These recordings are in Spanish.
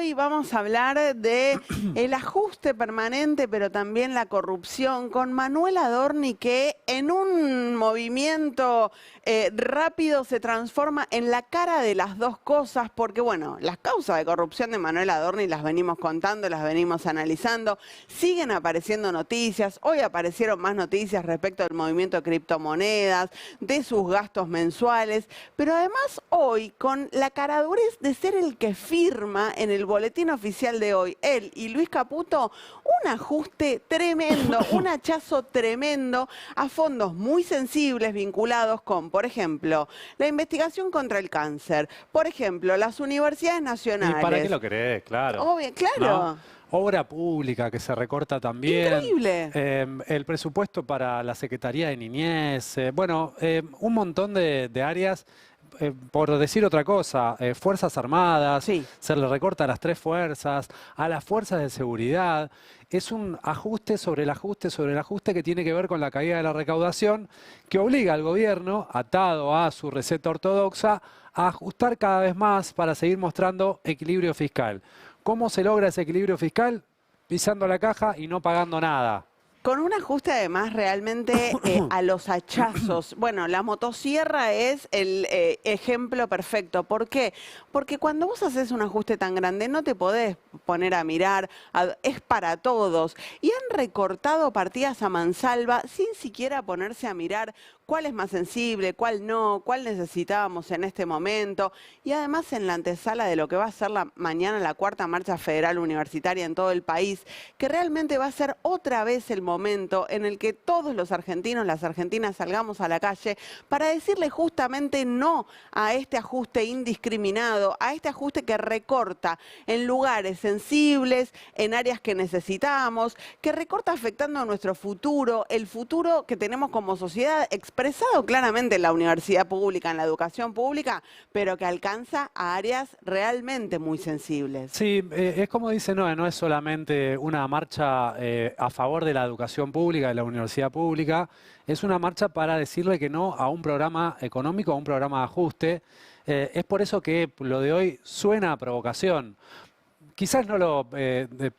hoy vamos a hablar de el ajuste permanente, pero también la corrupción, con Manuel Adorni, que en un movimiento rápido se transforma en la cara de las dos cosas, porque bueno, las causas de corrupción de Manuel Adorni las venimos contando, las venimos analizando, siguen apareciendo noticias, hoy aparecieron más noticias respecto del movimiento de criptomonedas, de sus gastos mensuales, pero además hoy, con la caradurez de ser el que firma en el boletín oficial de hoy, él y Luis Caputo, un ajuste tremendo, un hachazo tremendo a fondos muy sensibles vinculados con, por ejemplo, la investigación contra el cáncer, por ejemplo, las universidades nacionales. ¿Y para qué lo querés? Claro. Obvio, claro. ¿No? Obra pública que se recorta también. Increíble. El presupuesto para la Secretaría de Niñez. Un montón de áreas. Por decir otra cosa, Fuerzas Armadas, Sí. Se le recorta a las 3 fuerzas, a las fuerzas de seguridad. Es un ajuste sobre el ajuste sobre el ajuste que tiene que ver con la caída de la recaudación, que obliga al gobierno, atado a su receta ortodoxa, a ajustar cada vez más para seguir mostrando equilibrio fiscal. ¿Cómo se logra ese equilibrio fiscal? Pisando la caja y no pagando nada. Con un ajuste además realmente a los hachazos. Bueno, la motosierra es el ejemplo perfecto. ¿Por qué? Porque cuando vos haces un ajuste tan grande no te podés poner a mirar, es para todos. Y han recortado partidas a mansalva sin siquiera ponerse a mirar cuál es más sensible, cuál no, cuál necesitábamos en este momento. Y además en la antesala de lo que va a ser mañana la cuarta marcha federal universitaria en todo el país, que realmente va a ser otra vez el momento en el que todos los argentinos, las argentinas salgamos a la calle para decirle justamente no a este ajuste indiscriminado, a este ajuste que recorta en lugares sensibles, en áreas que necesitamos, que recorta afectando a nuestro futuro, el futuro que tenemos como sociedad expresado claramente en la universidad pública, en la educación pública, pero que alcanza a áreas realmente muy sensibles. Sí, es como dice Noé, no es solamente una marcha a favor de la educación pública, de la universidad pública, es una marcha para decirle que no a un programa económico, a un programa de ajuste. Es por eso que lo de hoy suena a provocación. Quizás no lo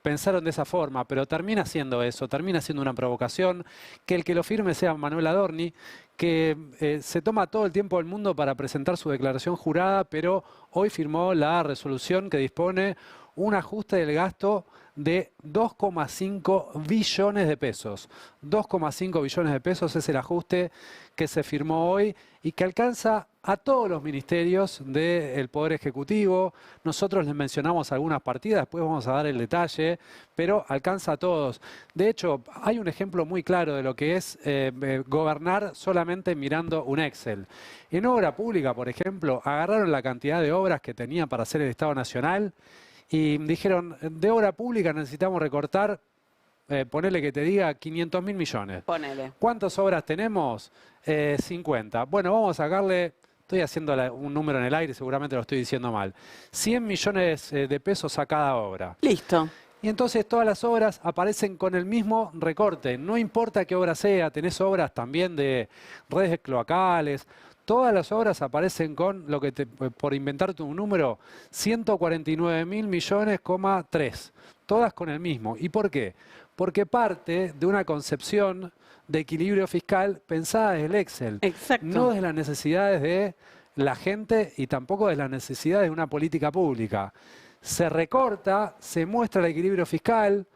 pensaron de esa forma, pero termina siendo eso, termina siendo una provocación, que el que lo firme sea Manuel Adorni, que se toma todo el tiempo del mundo para presentar su declaración jurada, pero hoy firmó la resolución que dispone un ajuste del gasto de 2,5 billones de pesos. 2,5 billones de pesos es el ajuste que se firmó hoy y que alcanza a todos los ministerios del Poder Ejecutivo. Nosotros les mencionamos algunas partidas, después vamos a dar el detalle, pero alcanza a todos. De hecho, hay un ejemplo muy claro de lo que es gobernar solamente mirando un Excel. En obra pública, por ejemplo, agarraron la cantidad de obras que tenía para hacer el Estado Nacional y dijeron, de obra pública necesitamos recortar, ponele que te diga 500.000 millones. Ponele. ¿Cuántas obras tenemos? 50. Bueno, vamos a sacarle, estoy haciendo un número en el aire, seguramente lo estoy diciendo mal, 100 millones de pesos a cada obra. Listo. Y entonces todas las obras aparecen con el mismo recorte. No importa qué obra sea, tenés obras también de redes cloacales. Todas las obras aparecen con lo que, por inventarte un número, 149.000 millones, 3. Todas con el mismo. ¿Y por qué? Porque parte de una concepción de equilibrio fiscal pensada desde el Excel. Exacto. No desde las necesidades de la gente y tampoco de las necesidades de una política pública. Se recorta, se muestra el equilibrio fiscal,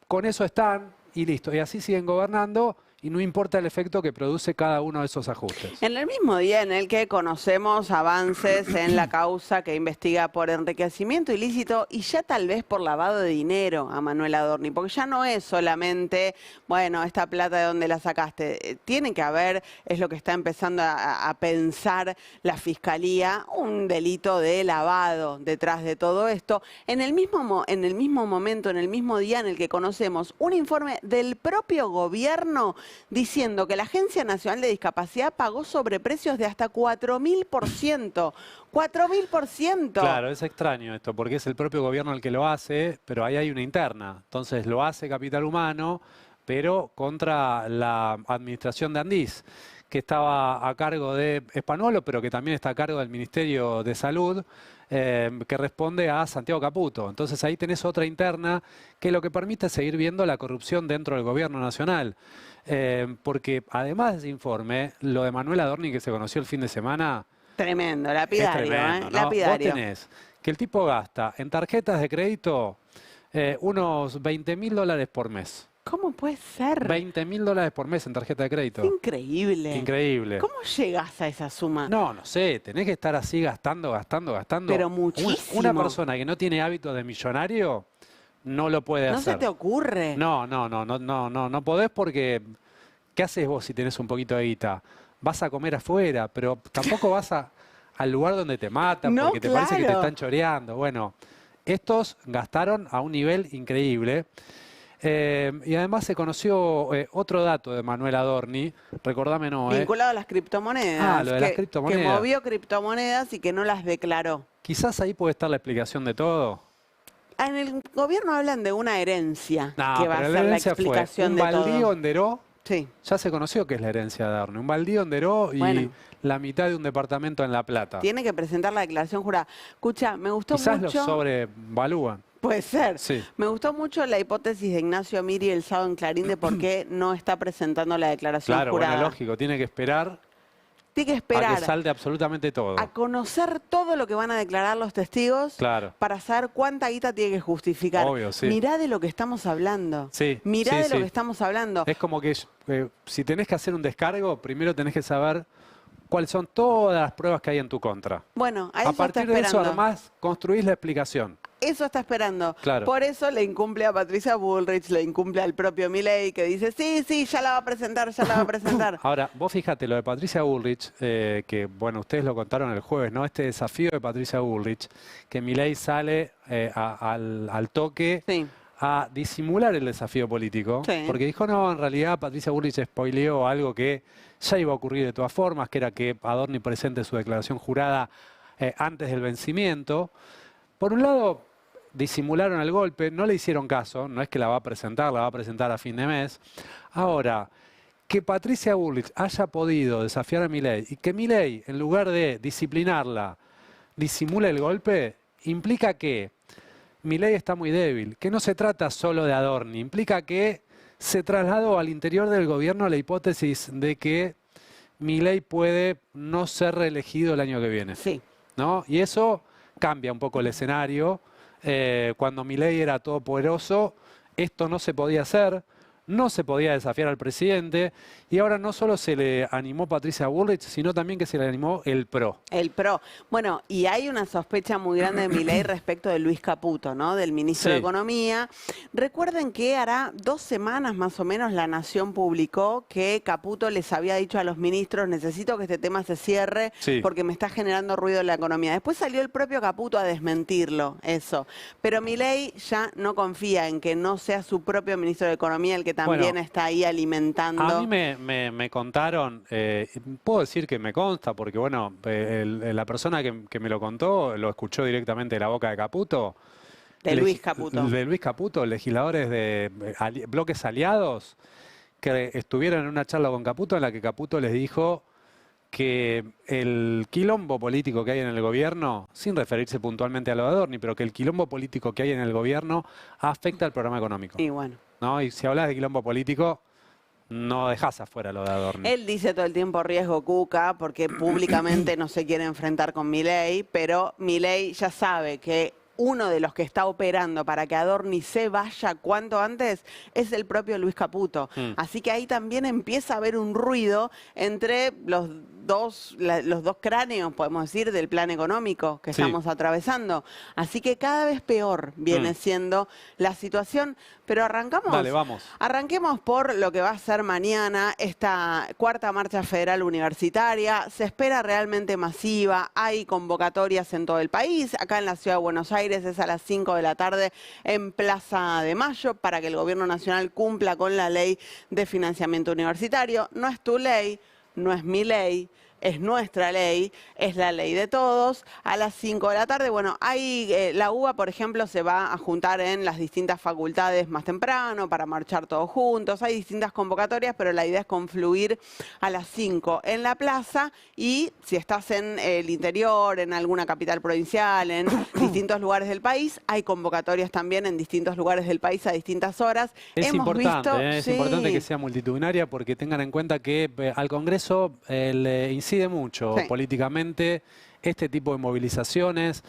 con eso están y listo. Y así siguen gobernando y no importa el efecto que produce cada uno de esos ajustes. En el mismo día en el que conocemos avances en la causa que investiga por enriquecimiento ilícito y ya tal vez por lavado de dinero a Manuel Adorni, porque ya no es solamente, bueno, esta plata de dónde la sacaste, tiene que haber, es lo que está empezando a pensar la Fiscalía, un delito de lavado detrás de todo esto. En el mismo momento, en el mismo día en el que conocemos un informe del propio gobierno diciendo que la Agencia Nacional de Discapacidad pagó sobreprecios de hasta 4.000%. 4.000%. Claro, es extraño esto, porque es el propio gobierno el que lo hace, pero ahí hay una interna. Entonces lo hace Capital Humano, pero contra la administración de Andís, que estaba a cargo de Espanuolo, pero que también está a cargo del Ministerio de Salud, que responde a Santiago Caputo. Entonces ahí tenés otra interna que lo que permite es seguir viendo la corrupción dentro del gobierno nacional. Porque además de ese informe, lo de Manuel Adorni que se conoció el fin de semana... Tremendo, Es lapidario, tremendo, ¿no? Lapidario. Vos tenés que el tipo gasta en tarjetas de crédito unos $20.000 por mes. ¿Cómo puede ser? $20.000 por mes en tarjeta de crédito. Increíble. Increíble. ¿Cómo llegas a esa suma? No sé, tenés que estar así gastando. Pero muchísimo. Una persona que no tiene hábitos de millonario no lo puede ¿No hacer. se te ocurre? No podés porque ¿qué haces vos si tenés un poquito de guita? Vas a comer afuera, pero tampoco vas al lugar donde te matan No, porque te parece que te claro. están choreando. Bueno, estos gastaron a un nivel increíble. Y además se conoció otro dato de Manuel Adorni, recordame Vinculado a las criptomonedas. Lo de las Que criptomonedas. movió criptomonedas y que no las declaró. Quizás ahí puede estar la explicación de todo. En el gobierno hablan de una herencia No, que va a pero ser la herencia fue explicación un de baldío todo. en Deró. Sí. Ya se conoció que es la herencia de Adorni. Un baldío en Deró y Bueno. la mitad de un departamento en La Plata. Tiene que presentar la declaración jurada. Escucha, me gustó Quizás mucho. los sobrevalúan. Puede ser. Sí. Me gustó mucho la hipótesis de Ignacio Amiri el sábado en Clarín de por qué no está presentando la declaración Claro, jurada. bueno, lógico. Tiene que esperar Tiene que a esperar que salte absolutamente todo. a conocer todo lo que van a declarar los testigos Claro. para saber cuánta guita tiene que justificar. Obvio, sí. Mirá de lo que estamos hablando. Sí, Mirá sí, de lo sí. que estamos hablando. Es como que si tenés que hacer un descargo, primero tenés que saber cuáles son todas las pruebas que hay en tu contra. Bueno, a A eso está partir de eso, esperando. además, construís la explicación. Eso está esperando. Claro. Por eso le incumple a Patricia Bullrich, le incumple al propio Milei, que dice, sí, ya la va a presentar, ya la va a presentar. Ahora, vos fíjate, lo de Patricia Bullrich, que bueno, ustedes lo contaron el jueves, ¿no? Este desafío de Patricia Bullrich, que Milei sale al toque Sí. a disimular el desafío político, Sí. porque dijo, no, en realidad Patricia Bullrich spoileó algo que ya iba a ocurrir de todas formas, que era que Adorni presente su declaración jurada antes del vencimiento. Por un lado, disimularon el golpe, no le hicieron caso, no es que la va a presentar a fin de mes. Ahora, que Patricia Bullrich haya podido desafiar a Milei y que Milei, en lugar de disciplinarla, disimule el golpe, implica que Milei está muy débil, que no se trata solo de Adorni, implica que se trasladó al interior del gobierno la hipótesis de que Milei puede no ser reelegido el año que viene. Sí. ¿No? Y eso cambia un poco el escenario. Cuando Milei era todopoderoso, esto no se podía hacer, no se podía desafiar al presidente, y ahora no solo se le animó Patricia Bullrich, sino también que se le animó el PRO. El PRO. Bueno, y hay una sospecha muy grande de Milei respecto de Luis Caputo, ¿no? Del ministro de Sí. Economía. Recuerden que hará 2 semanas más o menos La Nación publicó que Caputo les había dicho a los ministros, necesito que este tema se cierre Sí. porque me está generando ruido en la economía. Después salió el propio Caputo a desmentirlo, eso. Pero Milei ya no confía en que no sea su propio ministro de Economía el que también Bueno, está ahí alimentando. A mí me contaron, puedo decir que me consta, porque bueno, la persona que me lo contó lo escuchó directamente de la boca de Caputo. De Luis Caputo. De Luis Caputo, legisladores de bloques aliados que estuvieron en una charla con Caputo en la que Caputo les dijo que el quilombo político que hay en el gobierno, sin referirse puntualmente a lo de Adorni, pero que el quilombo político que hay en el gobierno afecta al programa económico. Y bueno. ¿No? Y si hablas de quilombo político, no dejás afuera lo de Adorni. Él dice todo el tiempo riesgo Cuca porque públicamente no se quiere enfrentar con Milei, pero Milei ya sabe que uno de los que está operando para que Adorni se vaya cuanto antes es el propio Luis Caputo. Así que ahí también empieza a haber un ruido entre los dos cráneos, podemos decir, del plan económico que Sí. estamos atravesando. Así que cada vez peor viene siendo la situación. Pero arrancamos. Dale, vamos. Arranquemos por lo que va a ser mañana, esta cuarta marcha federal universitaria. Se espera realmente masiva, hay convocatorias en todo el país. Acá en la ciudad de Buenos Aires es a las 5 de la tarde en Plaza de Mayo para que el gobierno nacional cumpla con la ley de financiamiento universitario. No es tu ley, no es mi ley, es nuestra ley, es la ley de todos. A las 5 de la tarde, bueno, la UBA, por ejemplo, se va a juntar en las distintas facultades más temprano para marchar todos juntos. Hay distintas convocatorias, pero la idea es confluir a las 5 en la plaza, y si estás en el interior, en alguna capital provincial, en distintos lugares del país, hay convocatorias también en distintos lugares del país a distintas horas. Es importante, visto, es sí, importante que sea multitudinaria, porque tengan en cuenta que al Congreso le incide mucho sí, políticamente este tipo de movilizaciones.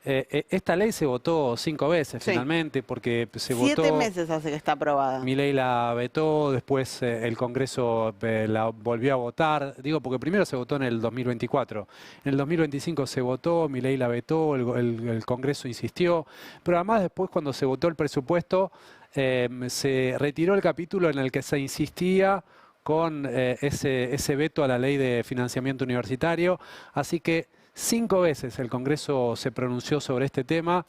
Esta ley se votó 5 veces sí. finalmente, porque se 7 votó, meses hace que está aprobada. Milei la vetó, después el Congreso la volvió a votar. Digo, porque primero se votó en el 2024. En el 2025 se votó, Milei la vetó, el Congreso insistió. Pero además después, cuando se votó el presupuesto, se retiró el capítulo en el que se insistía con ese veto a la ley de financiamiento universitario. Así que 5 veces el Congreso se pronunció sobre este tema,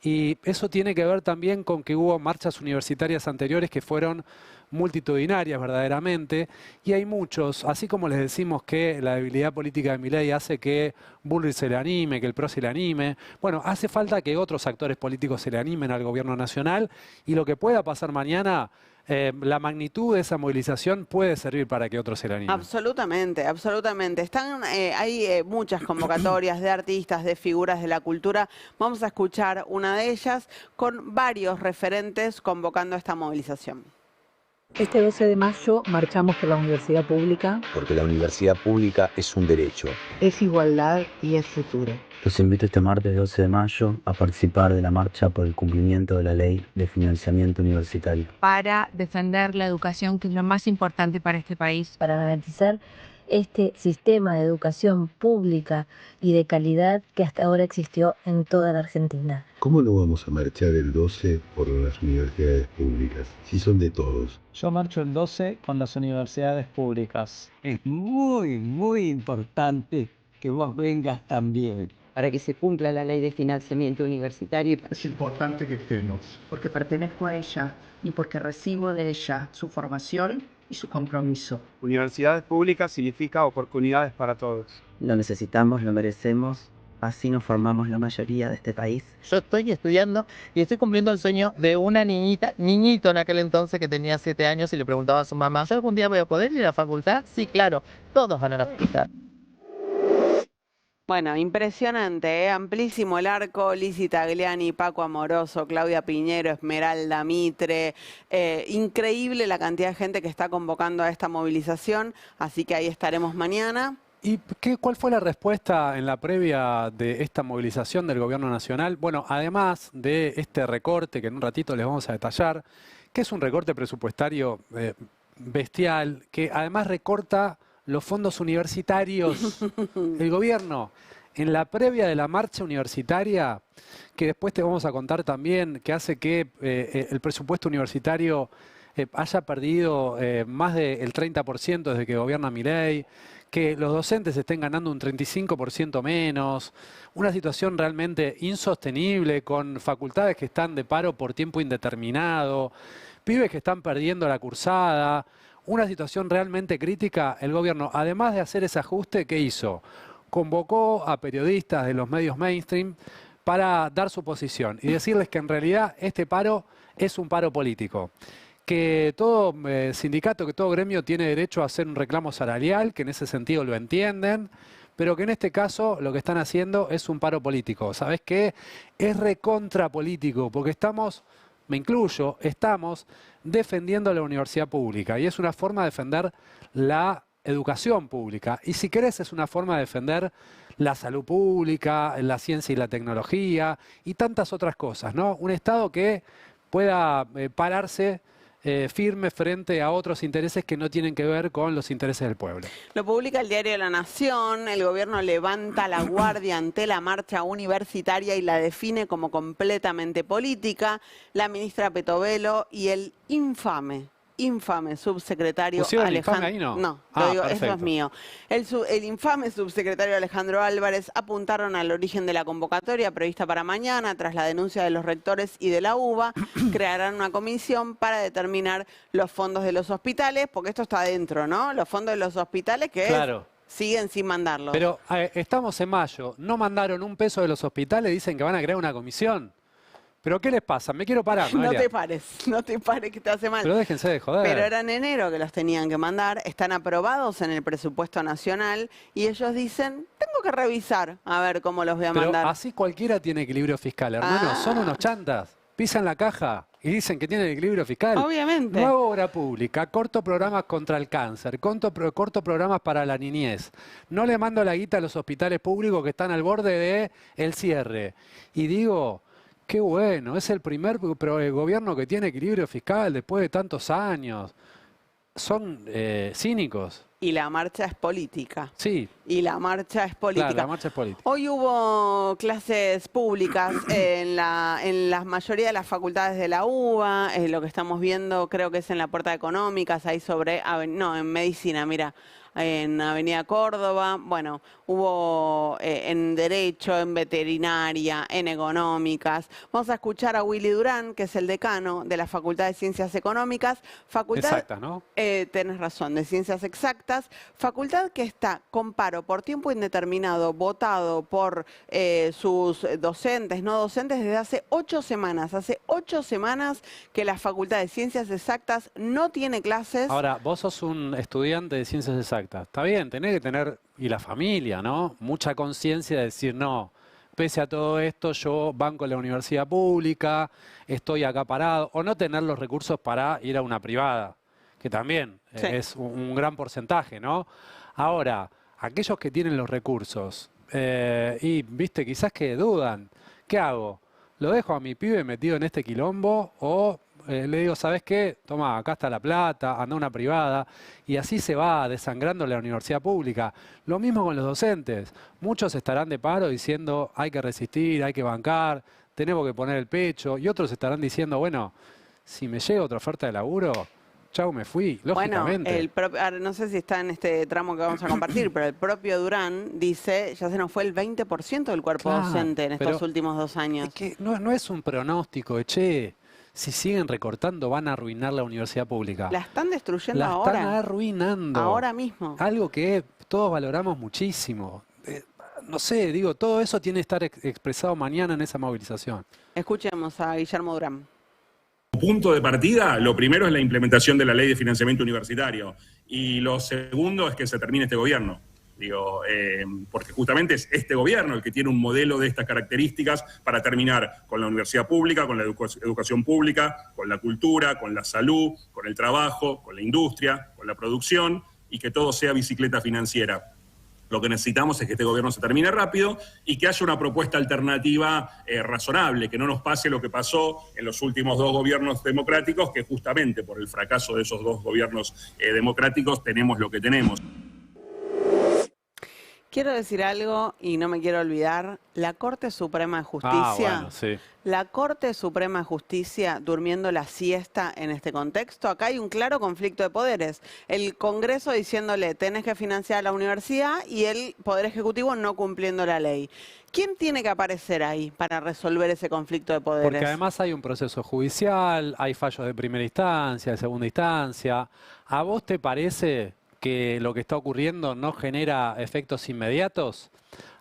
y eso tiene que ver también con que hubo marchas universitarias anteriores que fueron multitudinarias verdaderamente, y hay muchos, así como les decimos que la debilidad política de Milei hace que Bullrich se le anime, que el PRO se le anime, bueno, hace falta que otros actores políticos se le animen al gobierno nacional, y lo que pueda pasar mañana, la magnitud de esa movilización puede servir para que otros se le animen. Absolutamente, absolutamente. Hay muchas convocatorias de artistas, de figuras de la cultura. Vamos a escuchar una de ellas con varios referentes convocando esta movilización. Este 12 de mayo marchamos por la universidad pública. Porque la universidad pública es un derecho. Es igualdad y es futuro. Los invito este martes 12 de mayo a participar de la marcha por el cumplimiento de la ley de financiamiento universitario. Para defender la educación, que es lo más importante para este país. Para garantizar este sistema de educación pública y de calidad que hasta ahora existió en toda la Argentina. ¿Cómo no vamos a marchar el 12 por las universidades públicas, si son de todos? Yo marcho el 12 con las universidades públicas. Es muy importante que vos vengas también. Para que se cumpla la ley de financiamiento universitario. Es importante que estemos. Porque pertenezco a ella y porque recibo de ella su formación y su compromiso. Universidades públicas significa oportunidades para todos. Lo necesitamos, lo merecemos, así nos formamos la mayoría de este país. Yo estoy estudiando y estoy cumpliendo el sueño de una niñito en aquel entonces que tenía 7 años, y le preguntaba a su mamá, ¿yo algún día voy a poder ir a la facultad? Sí, claro, todos van a la facultad. Bueno, impresionante, ¿eh? Amplísimo el arco. Lizzy Tagliani, Paco Amoroso, Claudia Piñero, Esmeralda Mitre. Increíble la cantidad de gente que está convocando a esta movilización, así que ahí estaremos mañana. ¿Y cuál fue la respuesta en la previa de esta movilización del Gobierno Nacional? Bueno, además de este recorte que en un ratito les vamos a detallar, que es un recorte presupuestario bestial, que además recorta los fondos universitarios. El gobierno, en la previa de la marcha universitaria, que después te vamos a contar también, que hace que el presupuesto universitario haya perdido más del 30% desde que gobierna Milei, que los docentes estén ganando un 35% menos, una situación realmente insostenible, con facultades que están de paro por tiempo indeterminado, pibes que están perdiendo la cursada. Una situación realmente crítica. El gobierno, además de hacer ese ajuste, ¿qué hizo? Convocó a periodistas de los medios mainstream para dar su posición y decirles que en realidad este paro es un paro político. Que todo sindicato, que todo gremio tiene derecho a hacer un reclamo salarial, que en ese sentido lo entienden, pero que en este caso lo que están haciendo es un paro político. ¿Sabés qué? Es recontra político, porque estamos... Me incluyo, estamos defendiendo la universidad pública, y es una forma de defender la educación pública. Y si querés, es una forma de defender la salud pública, la ciencia y la tecnología y tantas otras cosas, ¿no? Un Estado que pueda pararse firme frente a otros intereses que no tienen que ver con los intereses del pueblo. Lo publica el diario La Nación. El gobierno levanta la guardia ante la marcha universitaria y la define como completamente política. La ministra Petovelo y el infame subsecretario Alejandro... Ahí no, no, lo digo, perfecto. eso es mío. El infame subsecretario Alejandro Álvarez apuntaron al origen de la convocatoria prevista para mañana. Tras la denuncia de los rectores y de la UBA, crearán una comisión para determinar los fondos de los hospitales, porque esto está adentro, ¿no? Los fondos de los hospitales que claro. siguen sin mandarlos. Pero estamos en mayo, no mandaron un peso de los hospitales, dicen que van a crear una comisión. ¿Pero qué les pasa? Me quiero parar, No Noelia. no te pares que te hace mal. Pero déjense de joder. Pero era en enero que los tenían que mandar, están aprobados en el presupuesto nacional y ellos dicen, tengo que revisar a ver cómo los voy a Pero mandar. así cualquiera tiene equilibrio fiscal, hermano. Son unos chantas. Pisan la caja y dicen que tienen equilibrio fiscal. Obviamente. No hago obra pública, corto programas contra el cáncer, corto programas para la niñez. No le mando la guita a los hospitales públicos que están al borde del cierre. Y digo, qué bueno, es el primer gobierno que tiene equilibrio fiscal después de tantos años. Son cínicos. Y la marcha es política. Sí. Y la marcha es política. Claro, la marcha es política. Hoy hubo clases públicas en la mayoría de las facultades de la UBA. Lo que estamos viendo creo que es en la Puerta de Económicas, ahí en Medicina, mira, en Avenida Córdoba. Bueno, hubo en Derecho, en Veterinaria, en Económicas. Vamos a escuchar a Willy Durán, que es el decano de la Facultad de Ciencias Económicas. Exactas, ¿no? Tenés razón, de Ciencias Exactas. Facultad que está con paro por tiempo indeterminado, votado por sus docentes, no docentes, desde hace 8 semanas. Hace 8 semanas que la Facultad de Ciencias Exactas no tiene clases. Ahora, vos sos un estudiante de Ciencias Exactas. Está bien, tenés que tener, y la familia, ¿no? Mucha conciencia de decir, no, pese a todo esto, yo banco en la universidad pública, estoy acá parado, o no tener los recursos para ir a una privada, que también Sí. es un gran porcentaje, ¿no? Ahora, aquellos que tienen los recursos, y, viste, quizás que dudan, ¿qué hago? ¿Lo dejo a mi pibe metido en este quilombo o le digo, ¿sabes qué? Toma, acá está la plata, anda a una privada, y así se va desangrando la universidad pública? Lo mismo con los docentes. Muchos estarán de paro diciendo, hay que resistir, hay que bancar, tenemos que poner el pecho, y otros estarán diciendo, bueno, si me llega otra oferta de laburo, chau, me fui, lógicamente. Bueno, ahora no sé si está en este tramo que vamos a compartir, pero el propio Durán dice, ya se nos fue el 20% del cuerpo Claro, docente en estos pero últimos 2 años. Es que no es un pronóstico de, che, si siguen recortando van a arruinar la universidad pública. La están destruyendo La ahora. están arruinando. Ahora mismo. Algo que todos valoramos muchísimo. No sé, digo, todo eso tiene que estar expresado mañana en esa movilización. Escuchemos a Guillermo Durán. Punto de partida, lo primero es la implementación de la ley de financiamiento universitario y lo segundo es que se termine este gobierno. Digo, porque justamente es este gobierno el que tiene un modelo de estas características para terminar con la universidad pública, con la educación pública, con la cultura, con la salud, con el trabajo, con la industria, con la producción y que todo sea bicicleta financiera. Lo que necesitamos es que este gobierno se termine rápido y que haya una propuesta alternativa razonable, que no nos pase lo que pasó en los últimos 2 gobiernos democráticos, que justamente por el fracaso de esos 2 gobiernos democráticos tenemos lo que tenemos. Quiero decir algo y no me quiero olvidar. La Corte Suprema de Justicia, Bueno, sí. la Corte Suprema de Justicia durmiendo la siesta en este contexto. Acá hay un claro conflicto de poderes. El Congreso diciéndole tenés que financiar a la universidad y el Poder Ejecutivo no cumpliendo la ley. ¿Quién tiene que aparecer ahí para resolver ese conflicto de poderes? Porque además hay un proceso judicial, hay fallos de primera instancia, de segunda instancia. ¿A vos te parece que lo que está ocurriendo no genera efectos inmediatos?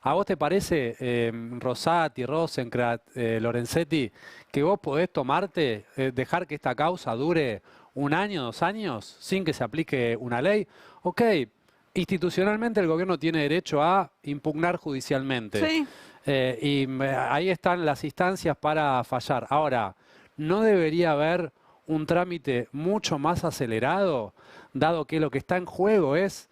¿A vos te parece, Rosati, Rosenkrantz, Lorenzetti, que vos podés tomarte, dejar que esta causa dure 1 año, 2 años, sin que se aplique una ley? Ok, institucionalmente el gobierno tiene derecho a impugnar judicialmente. Sí. Ahí están las instancias para fallar. Ahora, ¿no debería haber un trámite mucho más acelerado, dado que lo que está en juego es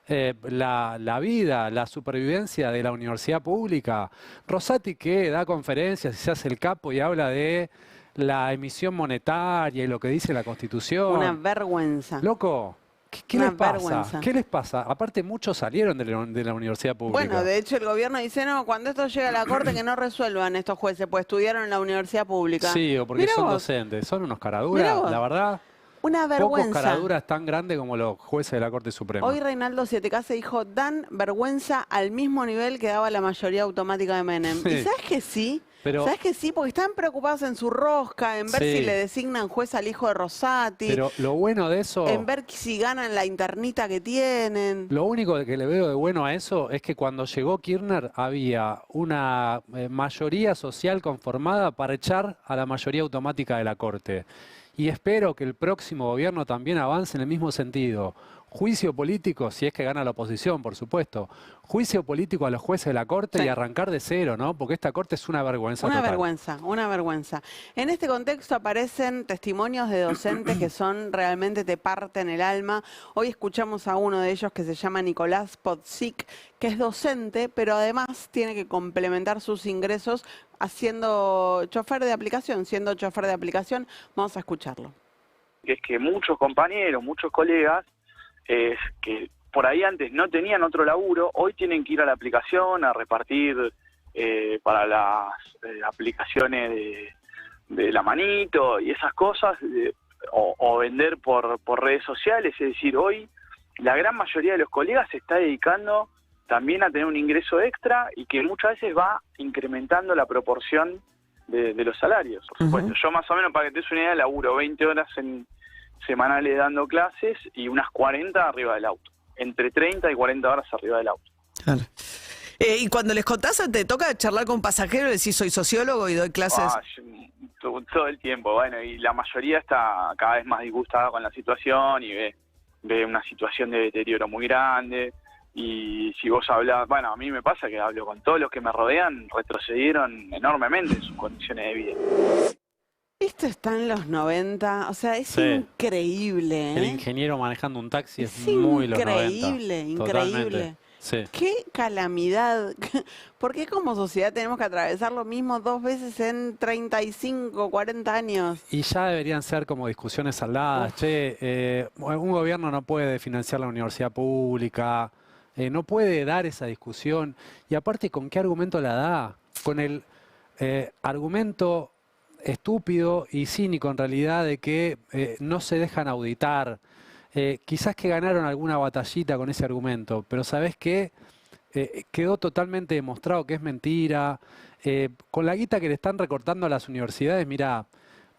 la vida, la supervivencia de la universidad pública? Rosati, que da conferencias y se hace el capo y habla de la emisión monetaria y lo que dice la Constitución. Una vergüenza. Loco, ¿qué Una les pasa? vergüenza. ¿Qué les pasa? Aparte, muchos salieron de la universidad pública. Bueno, de hecho el gobierno dice, no, cuando esto llegue a la Corte que no resuelvan estos jueces, pues estudiaron en la universidad pública. Sí, o porque Mirá son vos. docentes. Son unos Mirá caraduras, vos. la verdad. Una Pocos vergüenza. caraduras tan grandes como los jueces de la Corte Suprema. Hoy Reinaldo Sietecase dijo, dan vergüenza al mismo nivel que daba la mayoría automática de Menem. Sí. ¿Y sabes que sí? Pero, ¿Sabes que sí? Porque están preocupados en su rosca, en ver Sí. si le designan juez al hijo de Rosati, pero lo bueno de eso... en ver si ganan la internita que tienen. Lo único que le veo de bueno a eso es que cuando llegó Kirchner había una mayoría social conformada para echar a la mayoría automática de la Corte. Y espero que el próximo gobierno también avance en el mismo sentido. Juicio político, si es que gana la oposición, por supuesto. Juicio político a los jueces de la Corte Sí. y arrancar de cero, ¿no? Porque esta Corte es una vergüenza Una total. vergüenza, una vergüenza. En este contexto aparecen testimonios de docentes que son realmente te parten el alma. Hoy escuchamos a uno de ellos que se llama Nicolás Podzik, que es docente, pero además tiene que complementar sus ingresos haciendo chofer de aplicación, siendo chofer de aplicación. Vamos a escucharlo. Que es que muchos compañeros, muchos colegas, que por ahí antes no tenían otro laburo, hoy tienen que ir a la aplicación a repartir para las aplicaciones de la manito y esas cosas, o vender por redes sociales. Es decir, hoy la gran mayoría de los colegas se está dedicando también a tener un ingreso extra y que muchas veces va incrementando la proporción de los salarios. Por supuesto, yo más o menos, para que te des una idea, laburo 20 horas semanales dando clases y unas 40 arriba del auto. Entre 30 y 40 horas arriba del auto. Claro. Y cuando les contás, te toca charlar con pasajeros, le decís, soy sociólogo y doy clases. Todo el tiempo, bueno, y la mayoría está cada vez más disgustada con la situación y ve una situación de deterioro muy grande. Y si vos hablás, bueno, a mí me pasa que hablo con todos los que me rodean, retrocedieron enormemente en sus condiciones de vida. Esto está en los 90, o sea, es Sí. increíble. El ¿eh? ingeniero manejando un taxi es Es muy los 90. increíble, increíble. Totalmente. Sí. Qué calamidad. ¿Por qué como sociedad tenemos que atravesar lo mismo 2 veces en 35, 40 años? Y ya deberían ser como discusiones saldadas. Che, un gobierno no puede financiar la universidad pública, no puede dar esa discusión. Y aparte, ¿con qué argumento la da? Con el argumento estúpido y cínico en realidad de que no se dejan auditar. Quizás que ganaron alguna batallita con ese argumento, pero ¿sabés qué? Quedó totalmente demostrado que es mentira. Con la guita que le están recortando a las universidades, mirá,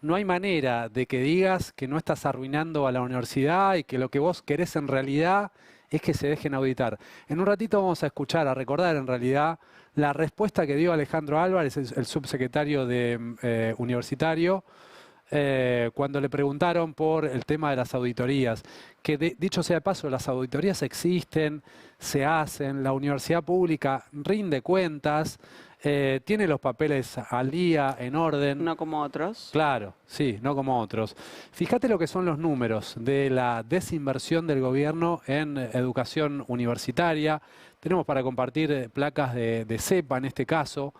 no hay manera de que digas que no estás arruinando a la universidad y que lo que vos querés en realidad es que se dejen auditar. En un ratito vamos a escuchar, a recordar en realidad la respuesta que dio Alejandro Álvarez, el subsecretario de universitario, cuando le preguntaron por el tema de las auditorías, que dicho sea de paso, las auditorías existen, se hacen, la universidad pública rinde cuentas, tiene los papeles al día, en orden. No como otros. Claro, sí, no como otros. Fíjate lo que son los números de la desinversión del gobierno en educación universitaria. Tenemos para compartir placas de CEPA en este caso.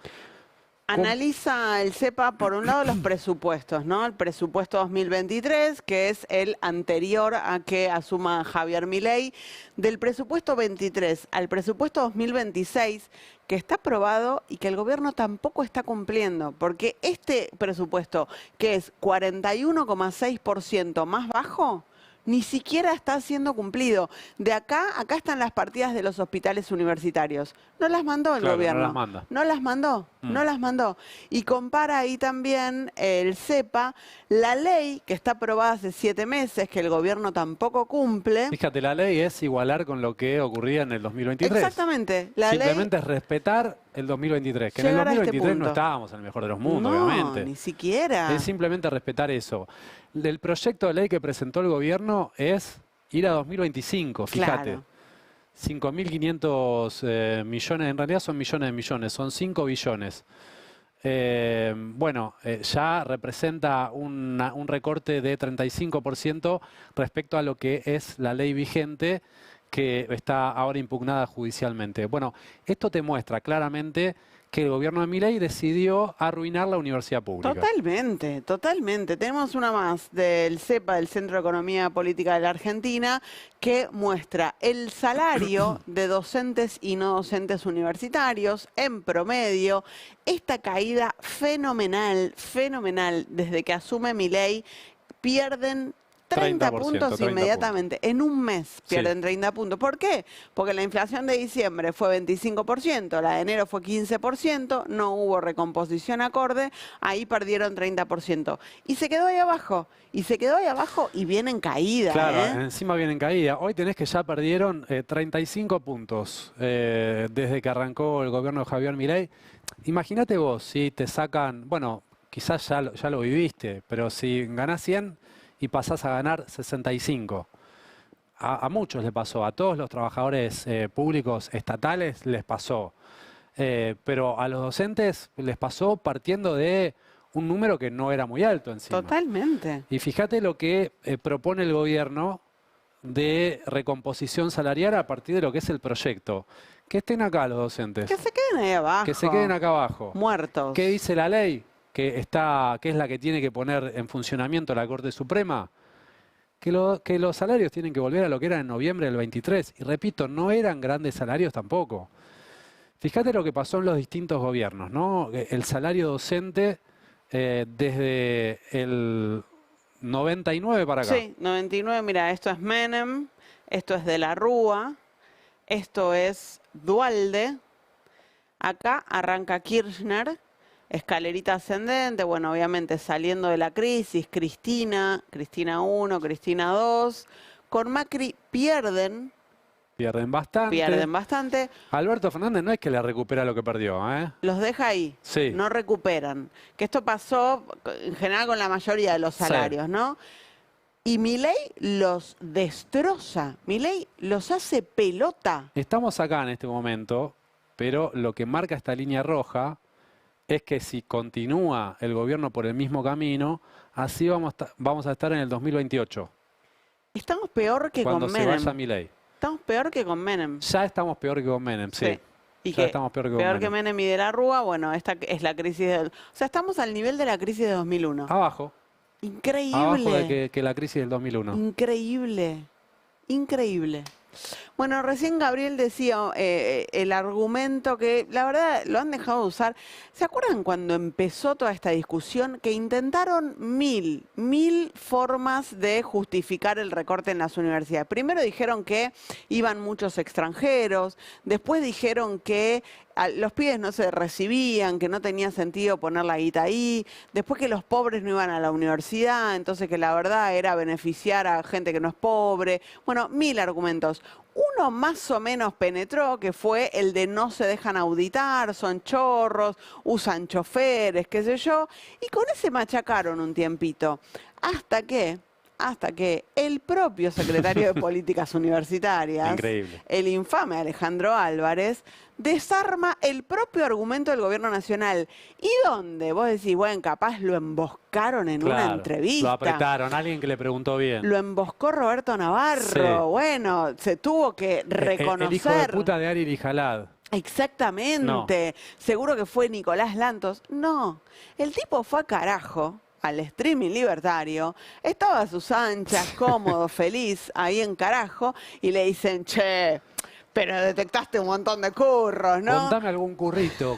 Analiza el CEPA, por un lado, los presupuestos, ¿no? El presupuesto 2023, que es el anterior a que asuma Javier Milei. Del presupuesto 23 al presupuesto 2026, que está aprobado y que el gobierno tampoco está cumpliendo, porque este presupuesto, que es 41,6% más bajo, ni siquiera está siendo cumplido. De acá están las partidas de los hospitales universitarios. No las mandó el Claro, gobierno. no las manda. No las mandó, no las mandó. Y compara ahí también el CEPA, la ley que está aprobada hace 7 meses, que el gobierno tampoco cumple. Fíjate, la ley es igualar con lo que ocurría en el 2023. Exactamente. La Simplemente ley es respetar el 2023, que en el llegar a este 2023 no punto. estábamos en el mejor de los mundos, No, obviamente. ni siquiera. Es simplemente respetar eso. El proyecto de ley que presentó el gobierno es ir a 2025, fíjate. Claro. 5.500 millones, en realidad son millones de millones, son 5 billones. Ya representa un recorte de 35% respecto a lo que es la ley vigente que está ahora impugnada judicialmente. Bueno, esto te muestra claramente que el gobierno de Milei decidió arruinar la universidad pública. Totalmente, totalmente. Tenemos una más del CEPA, del Centro de Economía Política de la Argentina, que muestra el salario de docentes y no docentes universitarios en promedio. Esta caída fenomenal, fenomenal, desde que asume Milei, pierden 30 30%, puntos 30 inmediatamente. En un mes pierden Sí. 30 puntos. ¿Por qué? Porque la inflación de diciembre fue 25%, la de enero fue 15%, no hubo recomposición acorde, ahí perdieron 30%. Y se quedó ahí abajo. Y se quedó ahí abajo y viene en caída. Claro, encima viene en caída. Hoy tenés que ya perdieron 35 puntos desde que arrancó el gobierno de Javier Milei. Imagínate vos, si te sacan, bueno, quizás ya lo viviste, pero si ganás 100 y pasás a ganar 65. A muchos le pasó, a todos los trabajadores públicos estatales les pasó. Pero a los docentes les pasó partiendo de un número que no era muy alto encima. Totalmente. Y fíjate lo que propone el gobierno de recomposición salarial a partir de lo que es el proyecto. Que estén acá los docentes. Que se queden ahí abajo. Que se queden acá abajo. Muertos. ¿Qué dice la ley? Que es la que tiene que poner en funcionamiento la Corte Suprema. Que los salarios tienen que volver a lo que era en noviembre del 23. Y repito, no eran grandes salarios tampoco. Fíjate lo que pasó en los distintos gobiernos, ¿no? El salario docente desde el 99 para acá. Sí, 99, mira, esto es Menem, esto es de la Rúa, esto es Duhalde, acá arranca Kirchner, escalerita ascendente, bueno, obviamente saliendo de la crisis, Cristina 1, Cristina 2, con Macri pierden bastante. Alberto Fernández no es que le recupera lo que perdió, ¿eh? Los deja ahí, Sí. no recuperan. Que esto pasó en general con la mayoría de los salarios, Sí. ¿no? Y Milei los destroza, Milei los hace pelota. Estamos acá en este momento, pero lo que marca esta línea roja es que si continúa el gobierno por el mismo camino, así vamos a estar en el 2028. Estamos peor que cuando con se Menem. vaya Milei. Estamos peor que con Menem. Ya estamos peor que con Menem, sí. Y Ya que estamos peor que con Menem. Menem y de la Rúa, bueno, esta es la crisis del... O sea, estamos al nivel de la crisis de 2001. Abajo. Increíble. Abajo que la crisis del 2001. Increíble. Increíble. Bueno, recién Gabriel decía el argumento que, la verdad, lo han dejado de usar. ¿Se acuerdan cuando empezó toda esta discusión? Que intentaron mil formas de justificar el recorte en las universidades. Primero dijeron que iban muchos extranjeros, después dijeron que los pibes no se recibían, que no tenía sentido poner la guita ahí, después que los pobres no iban a la universidad, entonces que la verdad era beneficiar a gente que no es pobre. Bueno, mil argumentos. Uno más o menos penetró, que fue el de no se dejan auditar, son chorros, usan choferes, qué sé yo, y con ese machacaron un tiempito. Hasta que el propio secretario de Políticas Universitarias, Increíble. el infame Alejandro Álvarez, desarma el propio argumento del gobierno nacional. ¿Y dónde? Vos decís, bueno, capaz lo emboscaron en una Claro, entrevista. Lo apretaron, alguien que le preguntó bien. Lo emboscó Roberto Navarro. Sí. Bueno, se tuvo que reconocer. El hijo de puta de Ariel Jalad. Exactamente. Seguro que fue Nicolás Lantos. No, el tipo fue a carajo al streaming libertario, estaba a sus anchas, cómodo, feliz, ahí en carajo, y le dicen, che, pero detectaste un montón de curros, ¿no? Contame algún currito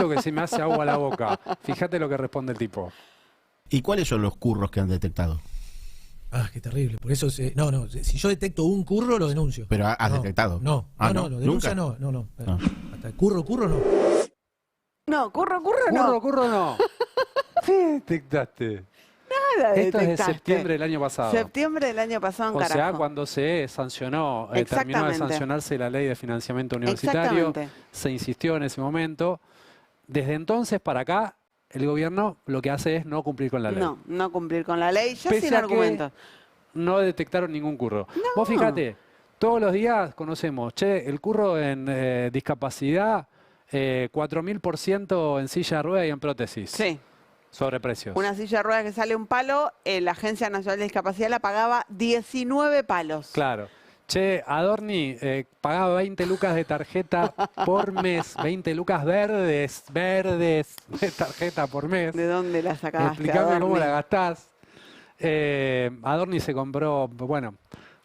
que se me hace agua a la boca. Fíjate lo que responde el tipo. ¿Y cuáles son los curros que han detectado? Ah, qué terrible. Por eso, si yo detecto un curro, lo denuncio. ¿Pero has detectado? No, lo denuncia no. Hasta el curro no. No, curro no. Curro no. ¿Qué detectaste? Nada Esto es de detectaste. septiembre del año pasado. Septiembre del año pasado en O carajo. sea, cuando se sancionó, terminó de Exactamente. sancionarse la ley de financiamiento universitario, Exactamente. se insistió en ese momento. Desde entonces para acá, el gobierno lo que hace es no cumplir con la ley. No cumplir con la ley, ya Pese sin a que argumentos. no detectaron ningún curro. No. Vos fíjate, todos los días conocemos, el curro en discapacidad, 4.000% en silla de ruedas y en prótesis. Sí. Sobreprecios. Una silla de ruedas que sale un palo, la Agencia Nacional de Discapacidad la pagaba 19 palos. Claro. Adorni pagaba 20 lucas de tarjeta por mes. 20 lucas verdes de tarjeta por mes. ¿De dónde la sacaste, Explícame cómo Adorni? la gastás. Adorni se compró, bueno,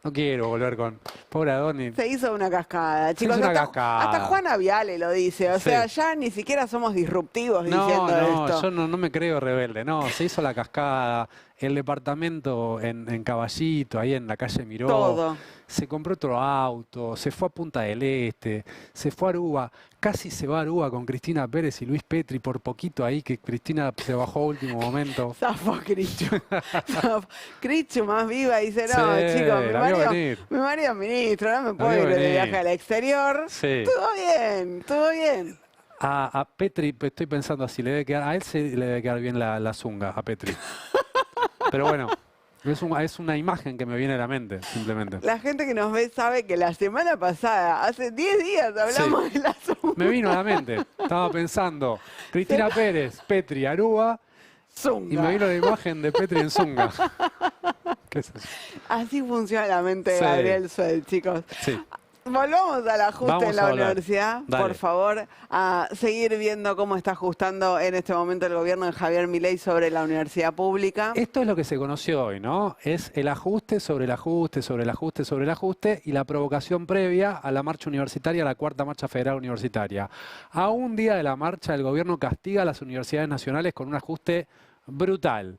No quiero volver con... Pobre Adonis. Se hizo una cascada, Se chicos. hizo una Hasta, cascada. hasta Juana Viale lo dice. O Sí. sea, ya ni siquiera somos disruptivos No, diciendo esto. yo no me creo rebelde. No, se hizo la cascada, el departamento en Caballito, ahí en la calle Miró. Todo. Se compró otro auto, se fue a Punta del Este, se fue a Aruba. Casi se va a Aruba con Cristina Pérez y Luis Petri, por poquito ahí que Cristina se bajó a último momento. Zafó Crichu. Crichu más viva dice, no, Sí, chicos, la vio venir. mi marido es ministro, no me puedo vio ir de venir. viaje al exterior. Sí. Todo bien, todo bien. A Petri, estoy pensando así, le debe quedar, a él se le debe quedar bien la zunga, a Petri. Pero bueno, es una imagen que me viene a la mente, simplemente. La gente que nos ve sabe que la semana pasada, hace 10 días, hablamos de la zunga. Me vino a la mente, estaba pensando, Cristina Pérez, Petri, Aruba, Zunga. y me vino la imagen de Petri en zunga. ¿Qué es eso? Así funciona la mente de Sí. Gabriel Suel, chicos. Sí. Volvamos al ajuste Vamos en la a hablar. universidad, Dale. por favor, a seguir viendo cómo está ajustando en este momento el gobierno de Javier Milei sobre la universidad pública. Esto es lo que se conoció hoy, ¿no? Es el ajuste sobre el ajuste, sobre el ajuste, sobre el ajuste y la provocación previa a la marcha universitaria, a la cuarta marcha federal universitaria. A un día de la marcha, el gobierno castiga a las universidades nacionales con un ajuste brutal.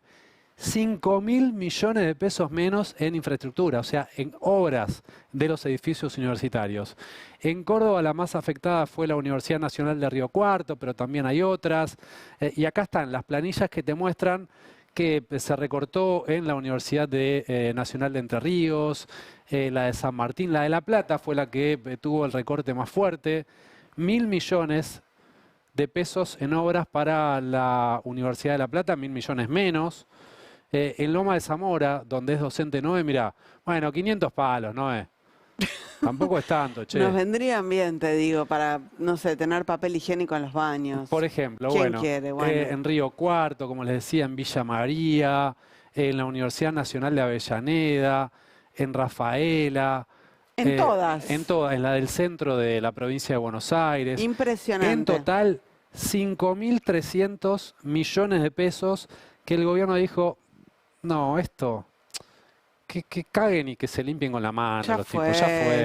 5.000 millones de pesos menos en infraestructura, o sea, en obras de los edificios universitarios. En Córdoba la más afectada fue la Universidad Nacional de Río Cuarto, pero también hay otras. Y acá están las planillas que te muestran que se recortó en la Universidad Nacional de Entre Ríos, la de San Martín, la de La Plata fue la que tuvo el recorte más fuerte. 1.000 millones de pesos en obras para la Universidad de La Plata, 1.000 millones menos. En Loma de Zamora, donde es docente Noé, mira, bueno, 500 palos, Noé. Tampoco es tanto, che. Nos vendrían bien, te digo, para, no sé, tener papel higiénico en los baños. Por ejemplo, ¿Quién bueno, quiere? Bueno. En Río Cuarto, como les decía, en Villa María, en la Universidad Nacional de Avellaneda, en Rafaela. En todas. En todas, en la del centro de la provincia de Buenos Aires. Impresionante. En total, 5.300 millones de pesos que el gobierno dijo, no, esto, que caguen y que se limpien con la mano Ya los fue, tipos,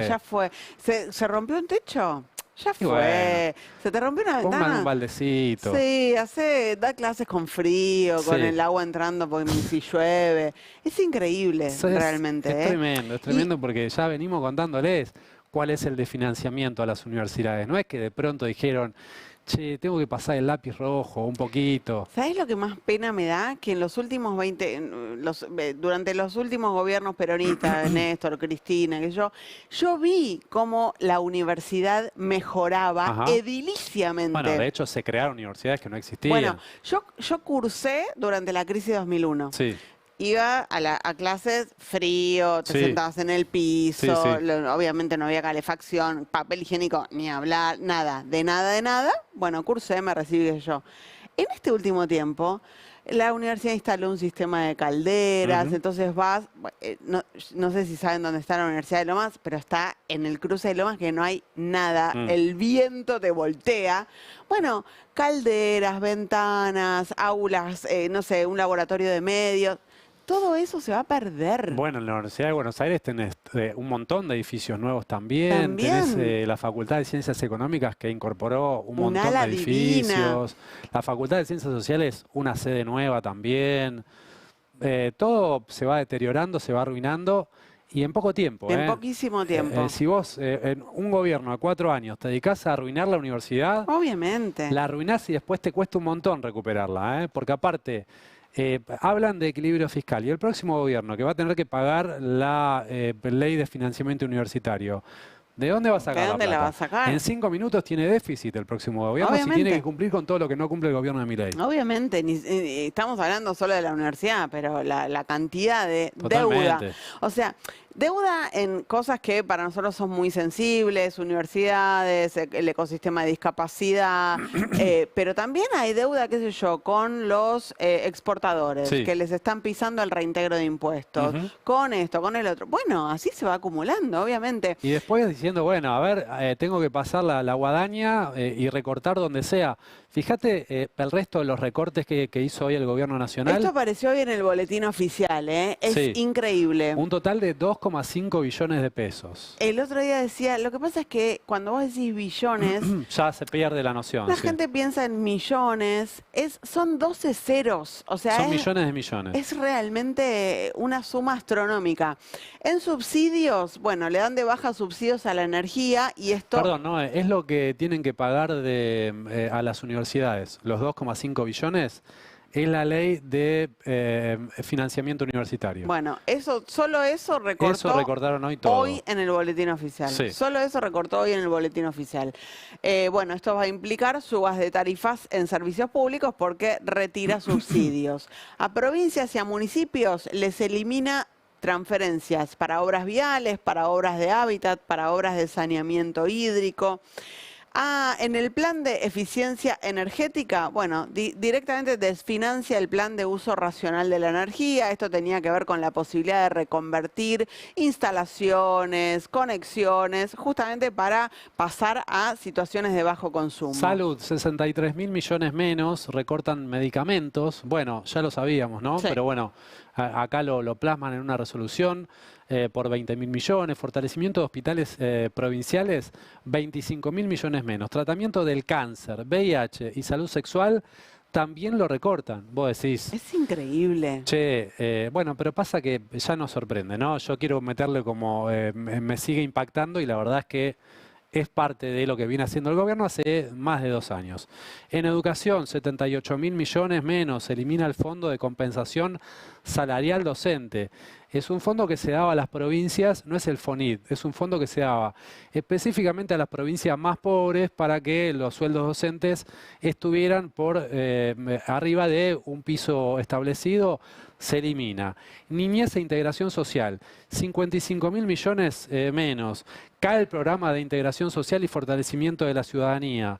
ya fue. ¿Se rompió un techo? Ya Y fue. bueno, ¿Se te rompió una pongan ventana? un baldecito. Sí, da clases con frío, con Sí. el agua entrando porque si llueve. Es increíble, Eso es realmente. Es tremendo porque ya venimos contándoles cuál es el de financiamiento a las universidades. No es que de pronto dijeron, che, tengo que pasar el lápiz rojo un poquito. ¿Sabes lo que más pena me da? Que en los últimos durante los últimos gobiernos peronistas, Néstor, Cristina, que yo vi cómo la universidad mejoraba Ajá. ediliciamente. Bueno, de hecho se crearon universidades que no existían. Bueno, yo cursé durante la crisis de 2001. Sí. Iba a clases frío, te Sí. sentabas en el piso, Sí, sí. obviamente no había calefacción, papel higiénico, ni hablar, nada, de nada. Bueno, cursé, me recibí qué sé yo. En este último tiempo, la universidad instaló un sistema de calderas, Ujú. entonces vas, no sé si saben dónde está la Universidad de Lomas, pero está en el cruce de Lomas que no hay nada, el viento te voltea. Bueno, calderas, ventanas, aulas, no sé, un laboratorio de medios. Todo eso se va a perder. Bueno, en la Universidad de Buenos Aires tenés un montón de edificios nuevos también. Tenés la Facultad de Ciencias Económicas que incorporó un montón de ala edificios. La Facultad de Ciencias Sociales, una sede nueva también. Todo se va deteriorando, se va arruinando y en poco tiempo. En poquísimo tiempo. Si vos en un gobierno de 4 años te dedicás a arruinar la universidad, obviamente la arruinás y después te cuesta un montón recuperarla, porque aparte hablan de equilibrio fiscal y el próximo gobierno que va a tener que pagar la ley de financiamiento universitario, ¿de dónde va a sacar ¿De dónde la la plata? va a sacar? En 5 minutos tiene déficit el próximo gobierno si Obviamente. tiene que cumplir con todo lo que no cumple el gobierno de Milei. Obviamente, estamos hablando solo de la universidad, pero la cantidad de Totalmente. deuda. O sea, deuda en cosas que para nosotros son muy sensibles, universidades, el ecosistema de discapacidad, pero también hay deuda, qué sé yo, con los exportadores, Sí. que les están pisando el reintegro de impuestos, Ujú. con esto, con el otro. Bueno, así se va acumulando, obviamente. Y después diciendo, bueno, a ver, tengo que pasar la guadaña y recortar donde sea. Fíjate el resto de los recortes que hizo hoy el gobierno nacional. Esto apareció hoy en el boletín oficial, ¿eh? Es Sí. increíble. Un total de 2,5 2,5 billones de pesos. El otro día decía, lo que pasa es que cuando vos decís billones, Ya se pierde la noción. la sí. gente piensa en millones, son 12 ceros, o sea, Son millones de millones. es realmente una suma astronómica. En subsidios, bueno, le dan de baja subsidios a la energía y esto... Perdón, no, es lo que tienen que pagar a las universidades. Los 2,5 billones es la ley de financiamiento universitario. Bueno, solo eso recortó Eso recordaron hoy todo. hoy en el boletín oficial. Sí. Solo eso recortó hoy en el boletín oficial. Bueno, esto va a implicar subas de tarifas en servicios públicos porque retira subsidios. A provincias y a municipios les elimina transferencias para obras viales, para obras de hábitat, para obras de saneamiento hídrico. En el plan de eficiencia energética, bueno, directamente desfinancia el plan de uso racional de la energía. Esto tenía que ver con la posibilidad de reconvertir instalaciones, conexiones, justamente para pasar a situaciones de bajo consumo. Salud, 63.000 millones menos, recortan medicamentos. Bueno, ya lo sabíamos, ¿no? Sí. Pero bueno, acá lo plasman en una resolución por 20.000 millones. Fortalecimiento de hospitales provinciales, 25.000 millones menos. Tratamiento del cáncer, VIH y salud sexual también lo recortan. Vos decís... Es increíble. Che, bueno, pero pasa que ya nos sorprende, ¿no? Yo quiero meterle como... me sigue impactando y la verdad es que es parte de lo que viene haciendo el gobierno hace más de 2 años. En educación, 78.000 millones menos. Se elimina el fondo de compensación salarial docente. Es un fondo que se daba a las provincias, no es el FONIT, es un fondo que se daba específicamente a las provincias más pobres para que los sueldos docentes estuvieran por arriba de un piso establecido. Se elimina. Niñez e integración social, 55.000 millones menos. Cae el programa de integración social y fortalecimiento de la ciudadanía.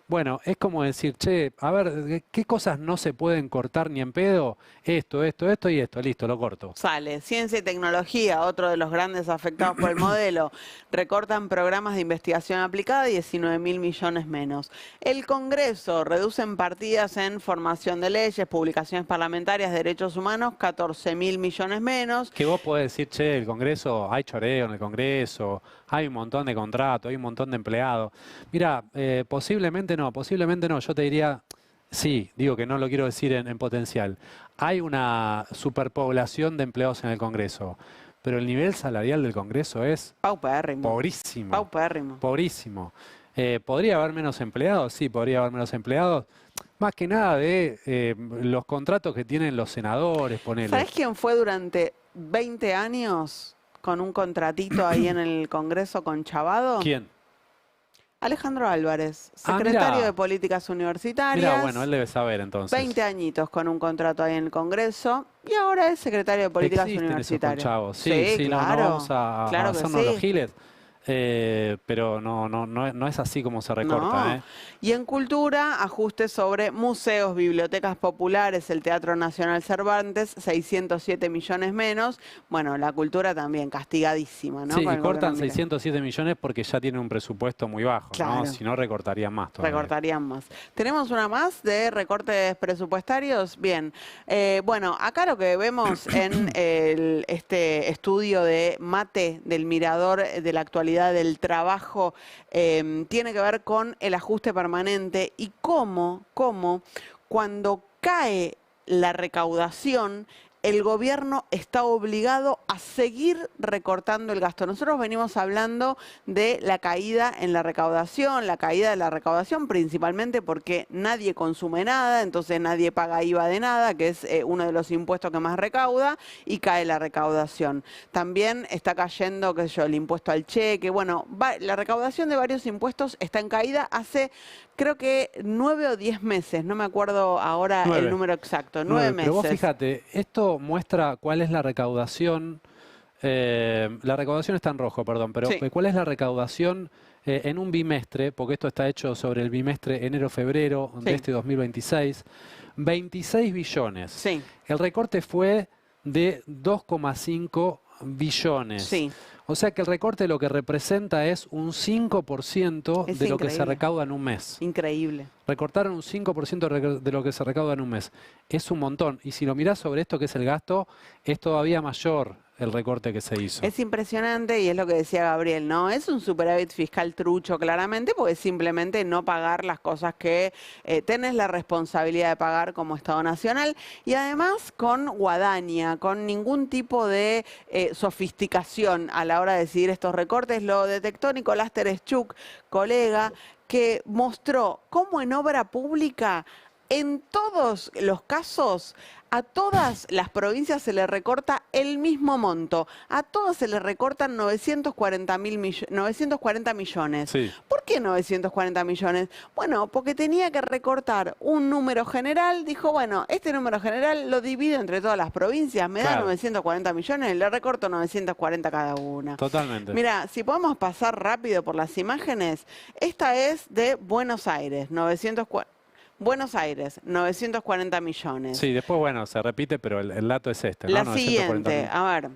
Bueno, es como decir, che, a ver, ¿qué cosas no se pueden cortar ni en pedo? Esto y esto, listo, lo corto. Sale. Ciencia y tecnología, otro de los grandes afectados por el modelo. Recortan programas de investigación aplicada, 19.000 millones menos. El Congreso, reducen partidas en formación de leyes, publicaciones parlamentarias, derechos humanos, 14.000 millones menos. Que vos podés decir, che, el Congreso, hay choreo en el Congreso, hay un montón de contratos, hay un montón de empleados. Mira, posiblemente no, yo te diría, sí, digo que no lo quiero decir en potencial. Hay una superpoblación de empleados en el Congreso, pero el nivel salarial del Congreso es paupérrimo. Pobrísimo. Paupérrimo. Pobrísimo. ¿Podría haber menos empleados? Sí, podría haber menos empleados. Más que nada de los contratos que tienen los senadores, ponele. ¿Sabés quién fue durante 20 años con un contratito ahí en el Congreso con Chavado? ¿Quién? Alejandro Álvarez, secretario de Políticas Universitarias. Mira, bueno, él debe saber entonces. 20 añitos con un contrato ahí en el Congreso y ahora es secretario de Políticas Universitarias. Esos conchavos. Sí, claro, no vamos a claro que hacernos sí. los giles. Pero no es así como se recorta. No. Y en cultura, ajustes sobre museos, bibliotecas populares, el Teatro Nacional Cervantes, 607 millones menos. Bueno, la cultura también castigadísima, ¿no? Sí, Con y el cortan gobierno militar. 607 millones porque ya tiene un presupuesto muy bajo, Claro. ¿no? Si no, recortarían más todavía. Recortarían más. ¿Tenemos una más de recortes presupuestarios? Bien. Bueno, acá lo que vemos en este estudio de Mate del Mirador de la actualidad del trabajo tiene que ver con el ajuste permanente y cómo cuando cae la recaudación, el gobierno está obligado a seguir recortando el gasto. Nosotros venimos hablando de la caída en la recaudación, principalmente porque nadie consume nada, entonces nadie paga IVA de nada, que es uno de los impuestos que más recauda, y cae la recaudación. También está cayendo, qué sé yo, el impuesto al cheque. Bueno, la recaudación de varios impuestos está en caída hace, creo que 9 o 10 meses, no me acuerdo ahora 9. el número exacto, 9 meses. Pero vos fíjate, esto muestra cuál es la recaudación, la recaudación está en rojo, perdón, pero Sí. cuál es la recaudación en un bimestre, porque esto está hecho sobre el bimestre enero-febrero de Sí. este 2026, 26 billones. Sí. El recorte fue de 2,5 billones. Sí. O sea que el recorte lo que representa es un 5% Es de lo que se increíble. recauda en un mes. Increíble. Recortaron un 5% de lo que se recauda en un mes. Es un montón. Y si lo mirás sobre esto que es el gasto, es todavía mayor el recorte que se hizo. Es impresionante y es lo que decía Gabriel, ¿no? Es un superávit fiscal trucho, claramente, porque es simplemente no pagar las cosas que tenés la responsabilidad de pagar como Estado Nacional y además con guadaña, con ningún tipo de sofisticación a la hora de decidir estos recortes. Lo detectó Nicolás Tereshchuk, colega, que mostró cómo en obra pública, en todos los casos, a todas las provincias se le recorta el mismo monto. A todas se le recortan 940 millones. Sí. ¿Por qué 940 millones? Bueno, porque tenía que recortar un número general. Dijo, bueno, este número general lo divido entre todas las provincias. Me da Claro. 940 millones, le recorto 940 cada una. Totalmente. Mira, si podemos pasar rápido por las imágenes, esta es de Buenos Aires, 940 millones. Sí, después, bueno, se repite, pero el dato es este, ¿no? La 940.000. siguiente, a ver.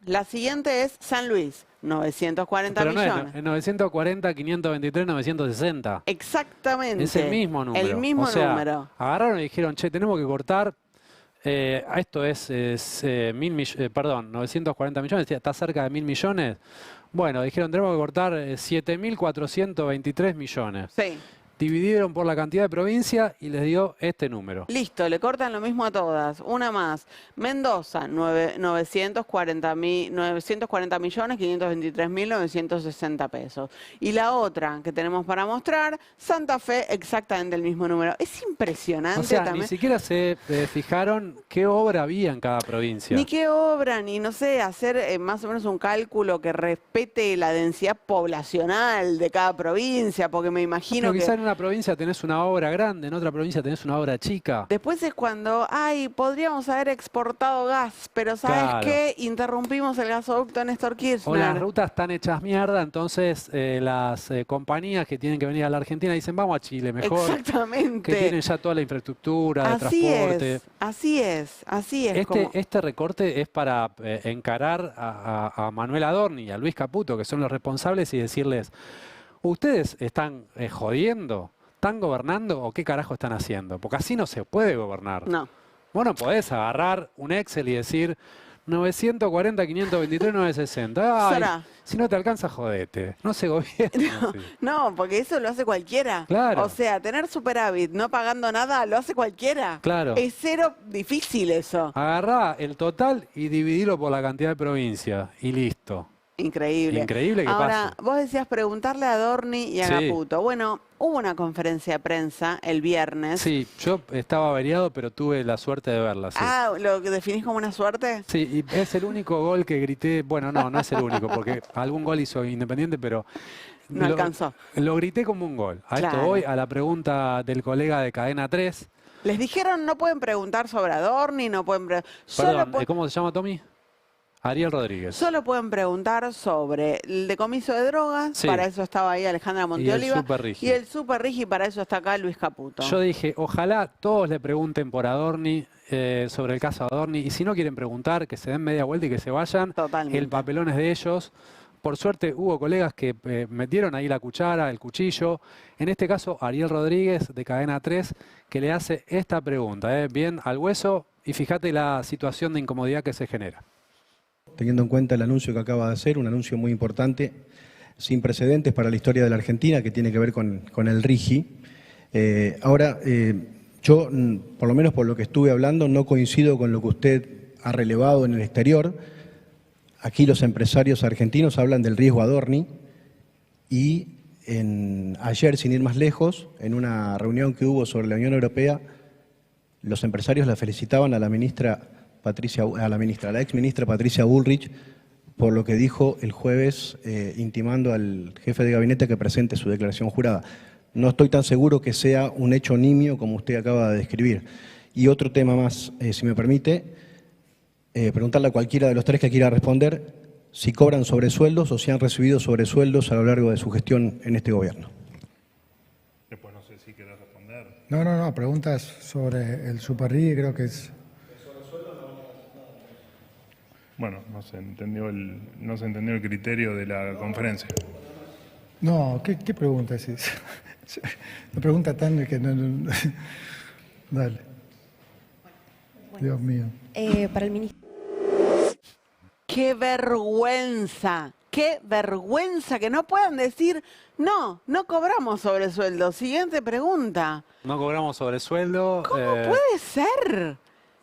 La siguiente es San Luis, 940 Pero no millones. es 940, 523, 960. Exactamente. Es el mismo número. El mismo O sea, número. Agarraron y dijeron, che, tenemos que cortar, esto es 940 millones, está cerca de 1.000 millones. Bueno, dijeron, tenemos que cortar 7.423 millones. Sí. Dividieron por la cantidad de provincias y les dio este número. Listo, le cortan lo mismo a todas. Una más. Mendoza, 940 millones, 523.960 pesos. Y la otra que tenemos para mostrar, Santa Fe, exactamente el mismo número. Es impresionante O sea, también. ni siquiera se fijaron qué obra había en cada provincia. Ni qué obra, ni no sé, hacer más o menos un cálculo que respete la densidad poblacional de cada provincia, porque me imagino Pero que... quizá en una provincia tenés una obra grande, en otra provincia tenés una obra chica. Después es cuando, ay, podríamos haber exportado gas, pero ¿sabes Claro. qué? Interrumpimos el gasoducto Néstor O las Kirchner. rutas están hechas mierda, entonces las compañías que tienen que venir a la Argentina dicen, vamos a Chile mejor. Exactamente. Que tienen ya toda la infraestructura de transporte. Así es. Este recorte es para encarar a Manuel Adorni y a Luis Caputo, que son los responsables, y decirles, ¿ustedes están jodiendo? ¿Están gobernando o qué carajo están haciendo? Porque así no se puede gobernar. No. Vos no podés agarrar un Excel y decir 940, 523, 960. Ay, Sara. si no te alcanza, jodete. No se gobierna. así. No, porque eso lo hace cualquiera. Claro. O sea, tener superávit no pagando nada lo hace cualquiera. Claro. Es cero difícil eso. Agarrá el total y dividilo por la cantidad de provincias y listo. Increíble. Increíble que Ahora, pase. vos decías preguntarle a Adorni y a Sí. Caputo. Bueno, hubo una conferencia de prensa el viernes. Sí, yo estaba averiado, pero tuve la suerte de verla. Sí. Ah, ¿lo que definís como una suerte? Sí, y es el único gol que grité. Bueno, no es el único, porque algún gol hizo Independiente, pero No alcanzó. Lo grité como un gol. A Claro. esto voy, a la pregunta del colega de Cadena 3. Les dijeron no pueden preguntar sobre Adorni, no pueden Perdón, ¿cómo se llama, Tommy? Ariel Rodríguez. Solo pueden preguntar sobre el decomiso de drogas, Sí. para eso estaba ahí Alejandra Monteoliva. Superrigi. Y el Super Rigi, para eso está acá Luis Caputo. Yo dije, ojalá todos le pregunten por Adorni, sobre el caso Adorni, y si no quieren preguntar, que se den media vuelta y que se vayan. Totalmente. El papelón es de ellos. Por suerte hubo colegas que metieron ahí la cuchara, el cuchillo. En este caso, Ariel Rodríguez, de Cadena 3, que le hace esta pregunta, bien al hueso, y fíjate la situación de incomodidad que se genera. Teniendo en cuenta el anuncio que acaba de hacer, un anuncio muy importante, sin precedentes para la historia de la Argentina, que tiene que ver con el RIGI. Ahora, yo, por lo menos por lo que estuve hablando, no coincido con lo que usted ha relevado en el exterior. Aquí los empresarios argentinos hablan del riesgo Adorni y ayer, sin ir más lejos, en una reunión que hubo sobre la Unión Europea, los empresarios la felicitaban a la ex ministra Patricia Bullrich por lo que dijo el jueves, intimando al jefe de gabinete que presente su declaración jurada. No estoy tan seguro que sea un hecho nimio como usted acaba de describir. Y otro tema más, si me permite, preguntarle a cualquiera de los tres que quiera responder si cobran sobresueldos o si han recibido sobresueldos a lo largo de su gestión en este gobierno. Después no sé si querés responder. No, preguntas sobre el Superrigi, creo que es... Bueno, no se entendió el criterio de la conferencia. No, ¿qué pregunta es esa? Una pregunta tan que no... Dale. Dios mío. Para el ministro. ¡Qué vergüenza! ¡Qué vergüenza que no puedan decir, no cobramos sobresueldo! Siguiente pregunta. No cobramos sobresueldo. ¿Cómo puede ser?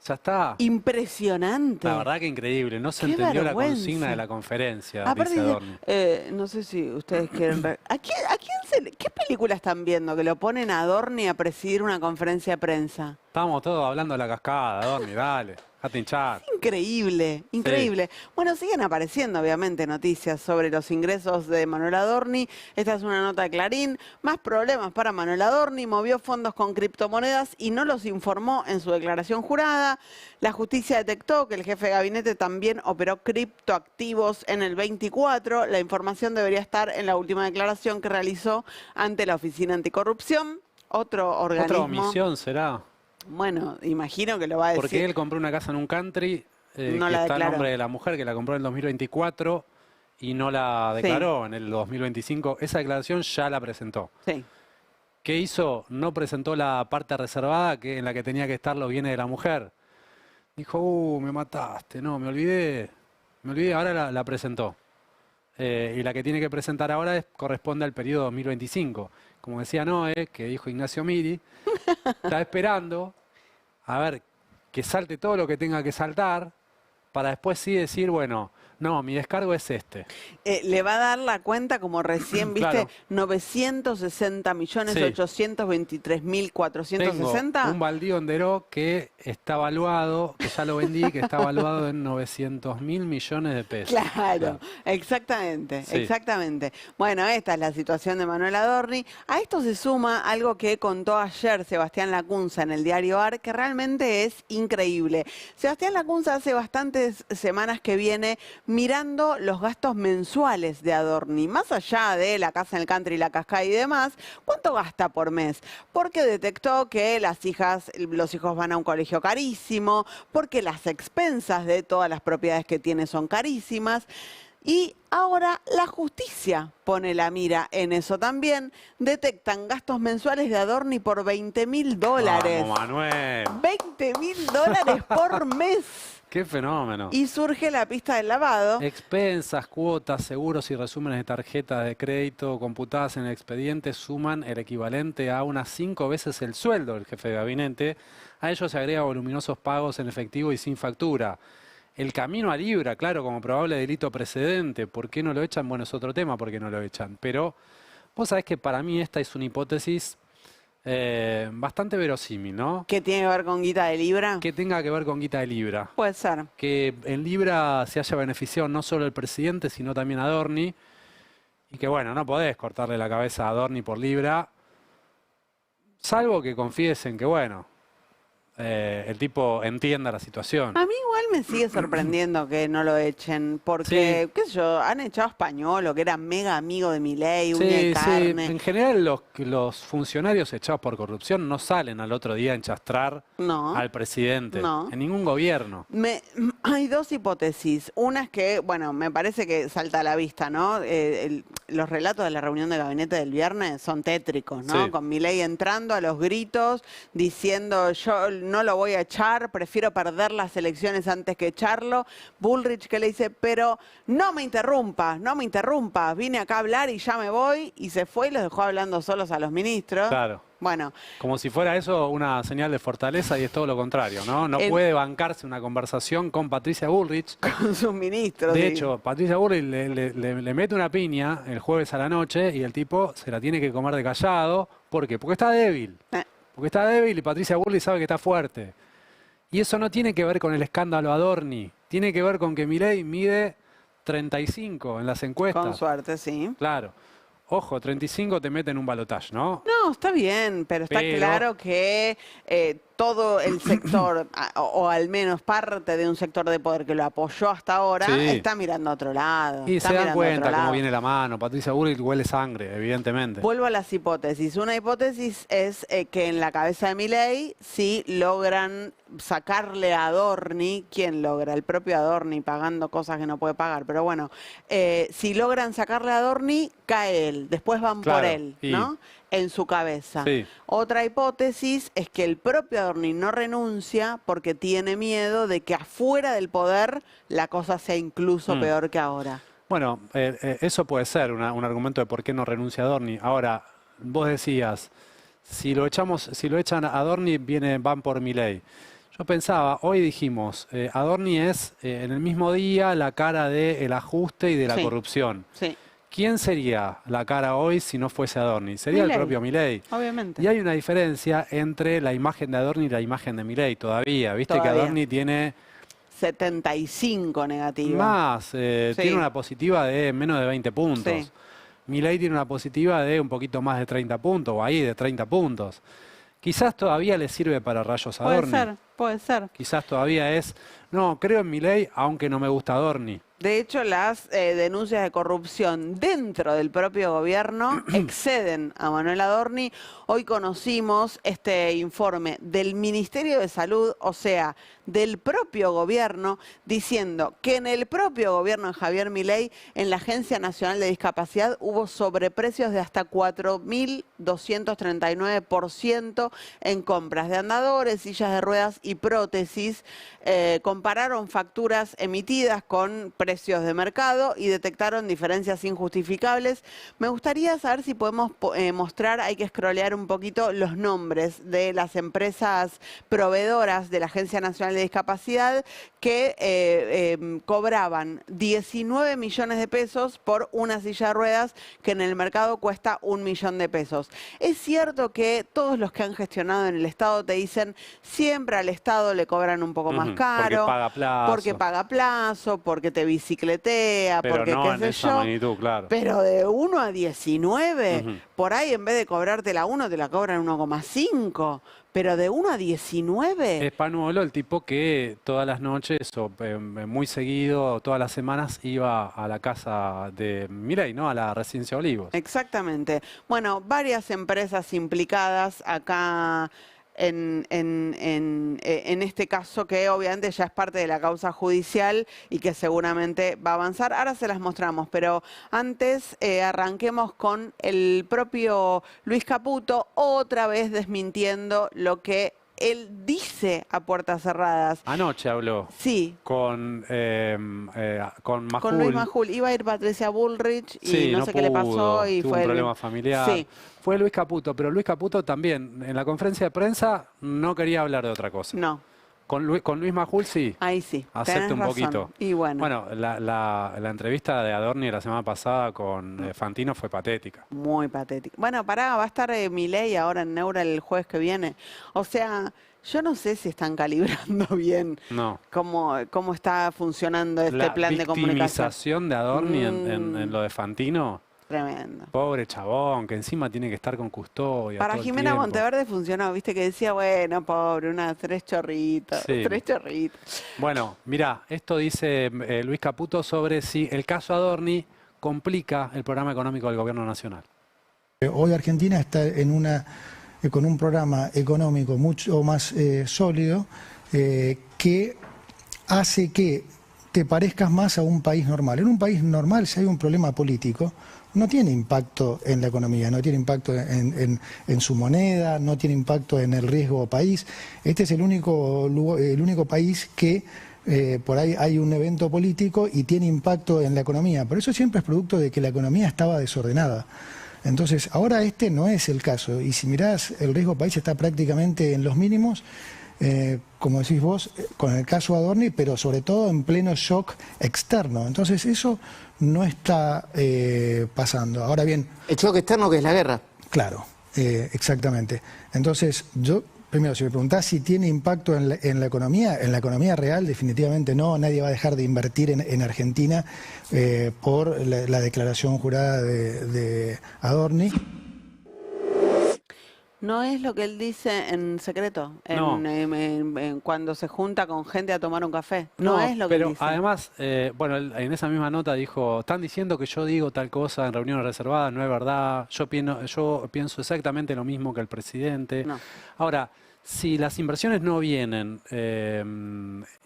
Ya está. Impresionante. La verdad que increíble. No se Qué entendió la vergüenza. consigna de la conferencia, Aparte dice dice, Adorni. no sé si ustedes quieren ver. ¿Qué película están viendo que lo ponen a Adorni a presidir una conferencia de prensa? Estábamos todos hablando de la cascada, Adorni, dale. Dejate hinchar. Increíble, increíble. Bueno, siguen apareciendo obviamente noticias sobre los ingresos de Manuel Adorni. Esta es una nota de Clarín. Más problemas para Manuel Adorni. Movió fondos con criptomonedas y no los informó en su declaración jurada. La justicia detectó que el jefe de gabinete también operó criptoactivos en el 24. La información debería estar en la última declaración que realizó ante la Oficina Anticorrupción. Otro organismo. ¿Otra omisión será? Bueno, imagino que lo va a decir. Porque él compró una casa en un country No que la está a declaró. nombre de la mujer, que la compró en el 2024 y no la declaró en el 2025. Esa declaración ya la presentó. Sí. ¿Qué hizo? No presentó la parte reservada en la que tenía que estar los bienes de la mujer. Dijo, me mataste, no, me olvidé, ahora la presentó. Y la que tiene que presentar ahora corresponde al periodo 2025. Como decía Noé, que dijo Ignacio Miri, está esperando a ver que salte todo lo que tenga que saltar para después sí decir, bueno, no, mi descargo es este. Le va a dar la cuenta como recién, ¿viste? Claro. 960.823.460. Tengo un baldío en Deró que está valuado, que ya lo vendí, que está valuado en 900.000 millones de pesos. Claro, exactamente, Sí. exactamente. Bueno, esta es la situación de Manuel Adorni. A esto se suma algo que contó ayer Sebastián Lacunza en el diario AR, que realmente es increíble. Sebastián Lacunza hace bastantes semanas que viene mirando los gastos mensuales de Adorni, más allá de la casa en el country, la cascada y demás, ¿cuánto gasta por mes? Porque detectó que los hijos van a un colegio carísimo, porque las expensas de todas las propiedades que tiene son carísimas. Y ahora la justicia pone la mira en eso también. Detectan gastos mensuales de Adorni por $20.000. Vamos, Manuel. $20.000 por mes. Qué fenómeno. Y surge la pista del lavado. Expensas, cuotas, seguros y resúmenes de tarjetas de crédito computadas en el expediente suman el equivalente a unas 5 veces el sueldo del jefe de gabinete. A ello se agrega voluminosos pagos en efectivo y sin factura. El camino a Libra, claro, como probable delito precedente. ¿Por qué no lo echan? Bueno, es otro tema por qué no lo echan. Pero vos sabés que para mí esta es una hipótesis bastante verosímil, ¿no? ¿Qué tiene que ver con guita de Libra? Que tenga que ver con guita de Libra. Puede ser. Que en Libra se haya beneficiado no solo el presidente, sino también Adorni. Y que bueno, no podés cortarle la cabeza a Adorni por Libra, salvo que confiesen que bueno, el tipo entienda la situación. A mí igual me sigue sorprendiendo que no lo echen, porque, Sí. qué sé yo, han echado a Españolo, que era mega amigo de Milei, uña Sí, de carne. en general los funcionarios echados por corrupción no salen al otro día a enchastrar No. al presidente, No. en ningún gobierno. Hay dos hipótesis. Una es que, bueno, me parece que salta a la vista, ¿no? Los relatos de la reunión de gabinete del viernes son tétricos, ¿no? Sí. Con Milei entrando a los gritos, diciendo yo no lo voy a echar, prefiero perder las elecciones antes que echarlo. Bullrich que le dice, pero no me interrumpas, vine acá a hablar y ya me voy, y se fue y los dejó hablando solos a los ministros. Claro. Bueno, Como si fuera eso una señal de fortaleza y es todo lo contrario, ¿no? No puede bancarse una conversación con Patricia Bullrich. con sus ministros. De sí. hecho, Patricia Bullrich le mete una piña el jueves a la noche y el tipo se la tiene que comer de callado. ¿Por qué? Porque está débil. Porque está débil y Patricia Bullrich sabe que está fuerte. Y eso no tiene que ver con el escándalo Adorni. Tiene que ver con que Milei mide 35 en las encuestas. Con suerte, sí. Claro. Ojo, 35 te mete en un balotaje, ¿no? No, está bien, pero está claro que todo el sector, o al menos parte de un sector de poder que lo apoyó hasta ahora, Sí. está mirando a otro lado. Y está se dan mirando a otro cuenta cómo lado. viene la mano. Patricia Bullrich huele sangre, evidentemente. Vuelvo a las hipótesis. Una hipótesis es que en la cabeza de Milei, si logran sacarle a Adorni, ¿quién logra? El propio Adorni pagando cosas que no puede pagar. Pero bueno, si logran sacarle a Adorni, cae él. él, después van Claro, por él, y- ¿no? En su cabeza. Sí. Otra hipótesis es que el propio Adorni no renuncia porque tiene miedo de que afuera del poder la cosa sea incluso peor que ahora. Bueno, eso puede ser un argumento de por qué no renuncia Adorni. Ahora, vos decías, si lo echan a Adorni, van por Milei. Yo pensaba, hoy dijimos, Adorni es en el mismo día la cara del ajuste y de la Sí. corrupción. Sí, ¿Quién sería la cara hoy si no fuese Adorni? Sería Milei. el propio Milei. obviamente. Y hay una diferencia entre la imagen de Adorni y la imagen de Milei todavía. Viste que Todavía. Adorni tiene 75 negativa. más, Sí. tiene una positiva de menos de 20 puntos. Sí. Milei tiene una positiva de un poquito más de 30 puntos, o ahí de 30 puntos. Quizás todavía le sirve para rayos a Adorni. Puede ser. Quizás todavía es, no, creo en Milei, aunque no me gusta Adorni. De hecho, las denuncias de corrupción dentro del propio gobierno exceden a Manuel Adorni. Hoy conocimos este informe del Ministerio de Salud, o sea, del propio gobierno, diciendo que en el propio gobierno de Javier Milei, en la Agencia Nacional de Discapacidad, hubo sobreprecios de hasta 4.239% en compras de andadores, sillas de ruedas y prótesis. Compararon facturas emitidas con precios de mercado y detectaron diferencias injustificables. Me gustaría saber si podemos mostrar, hay que scrollear un poquito los nombres de las empresas proveedoras de la Agencia Nacional de Discapacidad que cobraban 19 millones de pesos por una silla de ruedas que en el mercado cuesta 1 millón de pesos. Es cierto que todos los que han gestionado en el Estado te dicen siempre al Estado le cobran un poco más caro. Porque paga plazo. Porque paga plazo, porque te bicicletea, Pero porque no qué en sé esa yo. magnitud, claro. Pero de 1 a 19, Ujú. por ahí en vez de cobrarte la 1, te la cobran 1,5. Pero de 1 a 19. Es Panuolo el tipo que todas las noches o muy seguido, todas las semanas, iba a la casa de Milei, ¿no? A la residencia Olivos. Exactamente. Bueno, varias empresas implicadas acá en este caso que obviamente ya es parte de la causa judicial y que seguramente va a avanzar. Ahora se las mostramos, pero antes arranquemos con el propio Luis Caputo, otra vez desmintiendo lo que él dice a puertas cerradas. Anoche habló. Sí. Con Majul. Con Luis Majul. Iba a ir Patricia Bullrich y Sí, no sé qué le pasó. Y tuvo fue un el- problema familiar. Sí. Fue Luis Caputo, pero Luis Caputo también, en la conferencia de prensa, no quería hablar de otra cosa. No. Con Luis Majul sí. Ahí sí. Acepta tenés un razón. poquito. Y bueno. Bueno, la entrevista de Adorni la semana pasada con Fantino fue patética. Muy patético. Bueno, pará, va a estar Milei ahora en Neura el jueves que viene. O sea, yo no sé si están calibrando bien No. cómo está funcionando este La plan de comunicación. victimización de Adorni en lo de Fantino. Tremendo. Pobre chabón, que encima tiene que estar con custodia. Para todo el Jimena tiempo. Monteverde funcionó, viste que decía, bueno, pobre, unas 3 chorritos, Sí. 3 chorritos. Bueno, mirá, esto dice Luis Caputo sobre si el caso Adorni complica el programa económico del gobierno nacional. Hoy Argentina está con un programa económico mucho más sólido que hace que te parezcas más a un país normal. En un país normal, si hay un problema político, no tiene impacto en la economía, no tiene impacto en su moneda, no tiene impacto en el riesgo país. Este es el único país que por ahí hay un evento político y tiene impacto en la economía. Por eso siempre es producto de que la economía estaba desordenada. Entonces, ahora este no es el caso. Y si mirás, el riesgo país está prácticamente en los mínimos, como decís vos, con el caso Adorni, pero sobre todo en pleno shock externo. Entonces, eso no está pasando. Ahora bien... El shock externo que es la guerra. Claro, exactamente. Entonces, yo... Primero, si me preguntás si tiene impacto en la economía real, definitivamente no. Nadie va a dejar de invertir en Argentina por la declaración jurada de Adorni. No es lo que él dice en secreto, No. cuando se junta con gente a tomar un café. No, es lo que él pero dice. además, bueno, él en esa misma nota dijo, están diciendo que yo digo tal cosa en reuniones reservadas, no es verdad, yo pienso exactamente lo mismo que el presidente. No. Ahora, si las inversiones no vienen,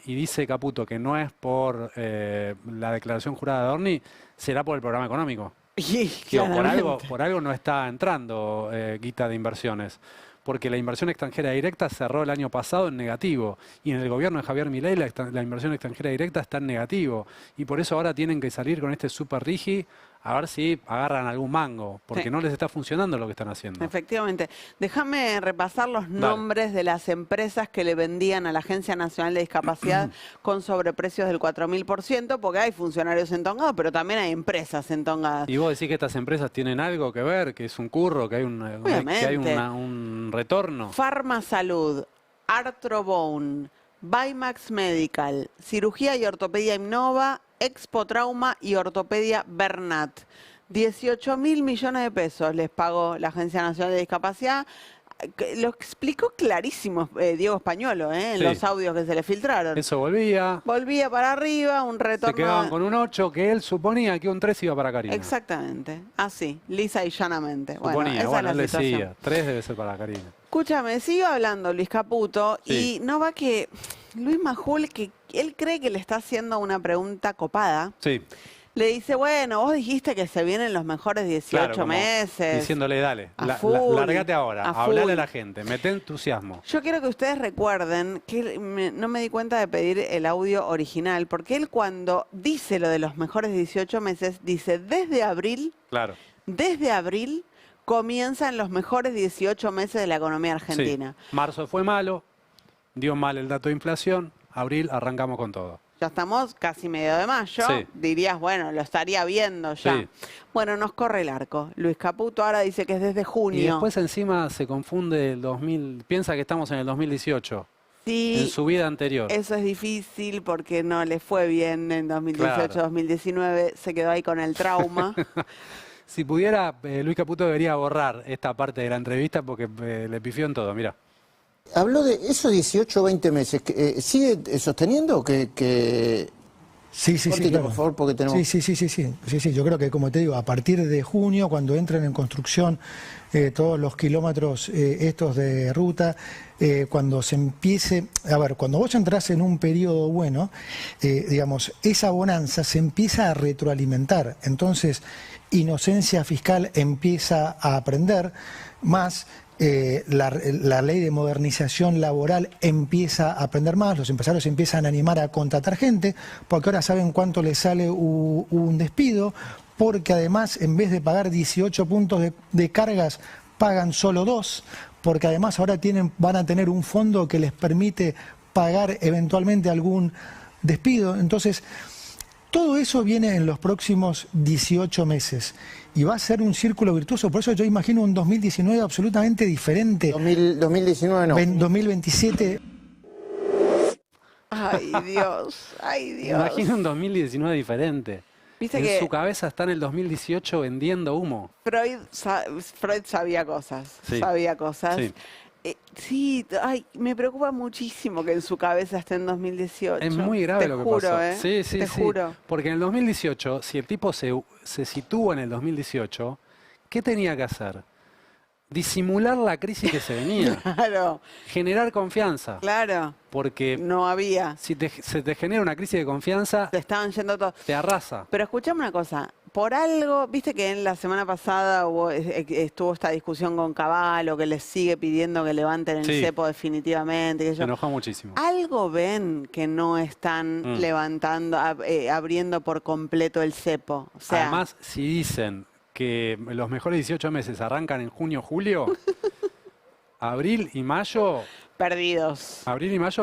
y dice Caputo que no es por la declaración jurada de Adorni, será por el programa económico. Y, Digo, claramente. por algo no está entrando guita de inversiones. Porque la inversión extranjera directa cerró el año pasado en negativo. Y en el gobierno de Javier Milei la inversión extranjera directa está en negativo. Y por eso ahora tienen que salir con este super rigi a ver si agarran algún mango. Porque Sí. no les está funcionando lo que están haciendo. Efectivamente. Déjame repasar los nombres de las empresas que le vendían a la Agencia Nacional de Discapacidad con sobreprecios del 4000%, porque hay funcionarios entongados, pero también hay empresas entongadas. Y vos decís que estas empresas tienen algo que ver, que es un curro, que hay un retorno. Pharma Salud, Artrobone, Bimax Medical, Cirugía y Ortopedia Innova, Expo Trauma y Ortopedia Bernat. 18.000 millones de pesos les pagó la Agencia Nacional de Discapacidad. Lo explicó clarísimo Diego Españolo en Sí. los audios que se le filtraron. Eso volvía. Volvía para arriba, un retorno. Se quedaban con un 8, que él suponía que un 3 iba para Karina. Exactamente, así, lisa y llanamente. Bueno, Suponía, esa bueno, es él la situación. decía, 3 debe ser para Karina. Escúchame, sigo hablando Luis Caputo Sí. y no va que Luis Majul, que él cree que le está haciendo una pregunta copada, Sí, le dice, bueno, vos dijiste que se vienen los mejores 18 claro, como meses. diciéndole, dale, A full, largate ahora, a hablale full. a la gente, mete entusiasmo. Yo quiero que ustedes recuerden que no me di cuenta de pedir el audio original, porque él cuando dice lo de los mejores 18 meses, dice desde abril comienzan los mejores 18 meses de la economía argentina. Sí. Marzo fue malo, dio mal el dato de inflación, abril arrancamos con todo. Ya estamos casi medio de mayo, Sí. dirías, bueno, lo estaría viendo ya. Sí. Bueno, nos corre el arco. Luis Caputo ahora dice que es desde junio. Y después encima se confunde el 2000, piensa que estamos en el 2018, Sí, en su vida anterior. eso es difícil porque no le fue bien en 2018, Claro. 2019, se quedó ahí con el trauma. Si pudiera, Luis Caputo debería borrar esta parte de la entrevista porque le pifió en todo, mira. Habló de esos 18 o 20 meses. ¿Sigue sosteniendo que Sí, sí, sí, Cortito, claro. por favor, porque tenemos... Sí, yo creo que, como te digo, a partir de junio, cuando entren en construcción todos los kilómetros estos de ruta, cuando se empiece... A ver, cuando vos entrás en un periodo bueno, digamos, esa bonanza se empieza a retroalimentar. Entonces, inocencia fiscal empieza a aprender más... la ley de modernización laboral empieza a aprender más, los empresarios empiezan a animar a contratar gente, porque ahora saben cuánto les sale un despido, porque además en vez de pagar 18 puntos de cargas, pagan solo 2, porque además ahora van a tener un fondo que les permite pagar eventualmente algún despido. Entonces, todo eso viene en los próximos 18 meses. Y va a ser un círculo virtuoso. Por eso yo imagino un 2019 absolutamente diferente. 2019 no. 2027. Ay, Dios, ay, Dios. Imagina un 2019 diferente. Viste En que su cabeza está en el 2018 vendiendo humo. Freud sabía cosas, Sí. sabía cosas. Sí. Sí, ay, me preocupa muchísimo que en su cabeza esté en 2018. Es muy grave Te lo que juro, pasó. Sí, sí, Te sí. juro. Porque en el 2018, si el tipo se sitúa en el 2018, ¿qué tenía que hacer? Disimular la crisis que se venía. Claro, Generar confianza. claro. Porque No había. si se te genera una crisis de confianza, Te estaban yendo todos. te arrasa. Pero escuchame una cosa, por algo, viste que en la semana pasada estuvo esta discusión con Cavallo, que les sigue pidiendo que levanten el Sí. cepo definitivamente. Que Se enojó muchísimo. Algo ven que no están levantando, abriendo por completo el cepo. O sea, Además, si dicen que los mejores 18 meses arrancan en junio, julio, abril y mayo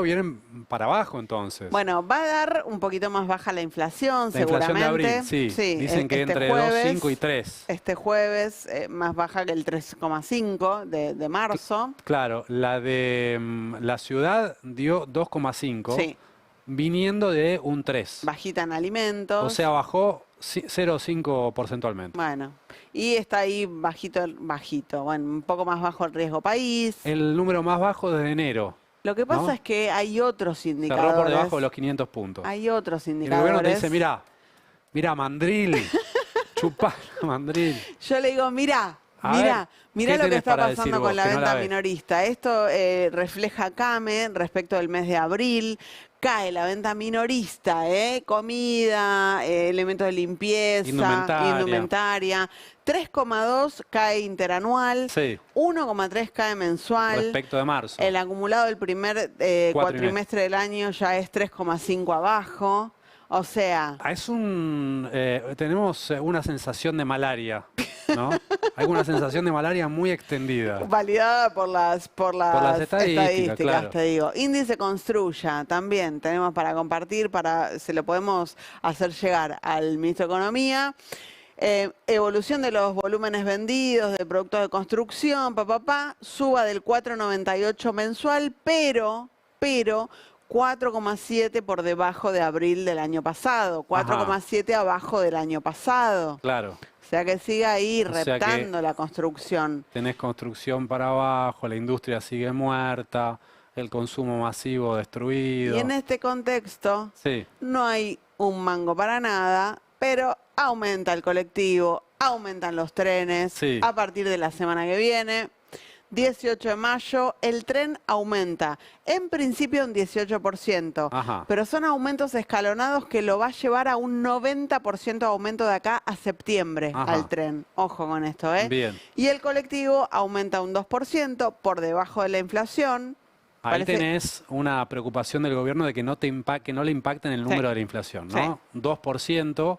vienen para abajo entonces. bueno, va a dar un poquito más baja la inflación, La inflación de seguramente. abril, sí. Dicen que este entre jueves, 2,5 y 3. Este jueves, más baja que el 3,5 de marzo. Claro, la de la ciudad dio 2,5, Sí. viniendo de un 3. Bajita en alimentos. O sea, bajó 0,5 porcentualmente. Bueno, y está ahí bajito, bueno, un poco más bajo el riesgo país. El número más bajo desde enero. Lo que pasa ¿no? es que hay otros indicadores. Cerró por debajo de los 500 puntos. Hay otros Y el indicadores. gobierno te dice, mira, mandril, chupá, mandril. Yo le digo, mira A ver, ¿qué lo que tenés está para pasando decir con vos, la que no venta la ves? minorista. Esto refleja CAME respecto del mes de abril. cae la venta minorista, comida, elementos de limpieza, indumentaria. 3,2 cae interanual, 1,3 cae mensual. Respecto de marzo. El acumulado del primer cuatrimestre del año ya es 3,5 abajo. O sea... tenemos una sensación de malaria, ¿no? Hay una sensación de malaria muy extendida. Validada por las estadísticas, claro. te digo. Índice Construya, también tenemos para compartir, se lo podemos hacer llegar al Ministro de Economía. Evolución de los volúmenes vendidos de productos de construcción, suba del 4,98 mensual, pero 4,7 por debajo de abril del año pasado, 4,7 abajo del año pasado. Claro. O sea que sigue ahí reptando la construcción. Tenés construcción para abajo, la industria sigue muerta, el consumo masivo destruido. Y en este contexto no hay un mango para nada, pero aumenta el colectivo, aumentan los trenes a partir de la semana que viene. 18 de mayo, el tren aumenta, en principio un 18%, pero son aumentos escalonados que lo va a llevar a un 90% de aumento de acá a septiembre al tren. Ojo con esto, Bien. Y el colectivo aumenta un 2%, por debajo de la inflación. Ahí tenés una preocupación del gobierno de que no le impacten el número de la inflación, ¿no? 2%.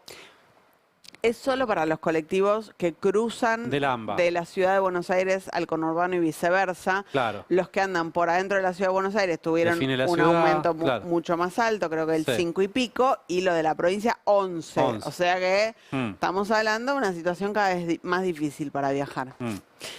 Es solo para los colectivos que cruzan de la ciudad de Buenos Aires al conurbano y viceversa. Claro. Los que andan por adentro de la ciudad de Buenos Aires tuvieron un aumento mucho más alto, creo que el 5 y pico, y lo de la provincia 11. O sea que estamos hablando de una situación cada vez más difícil para viajar.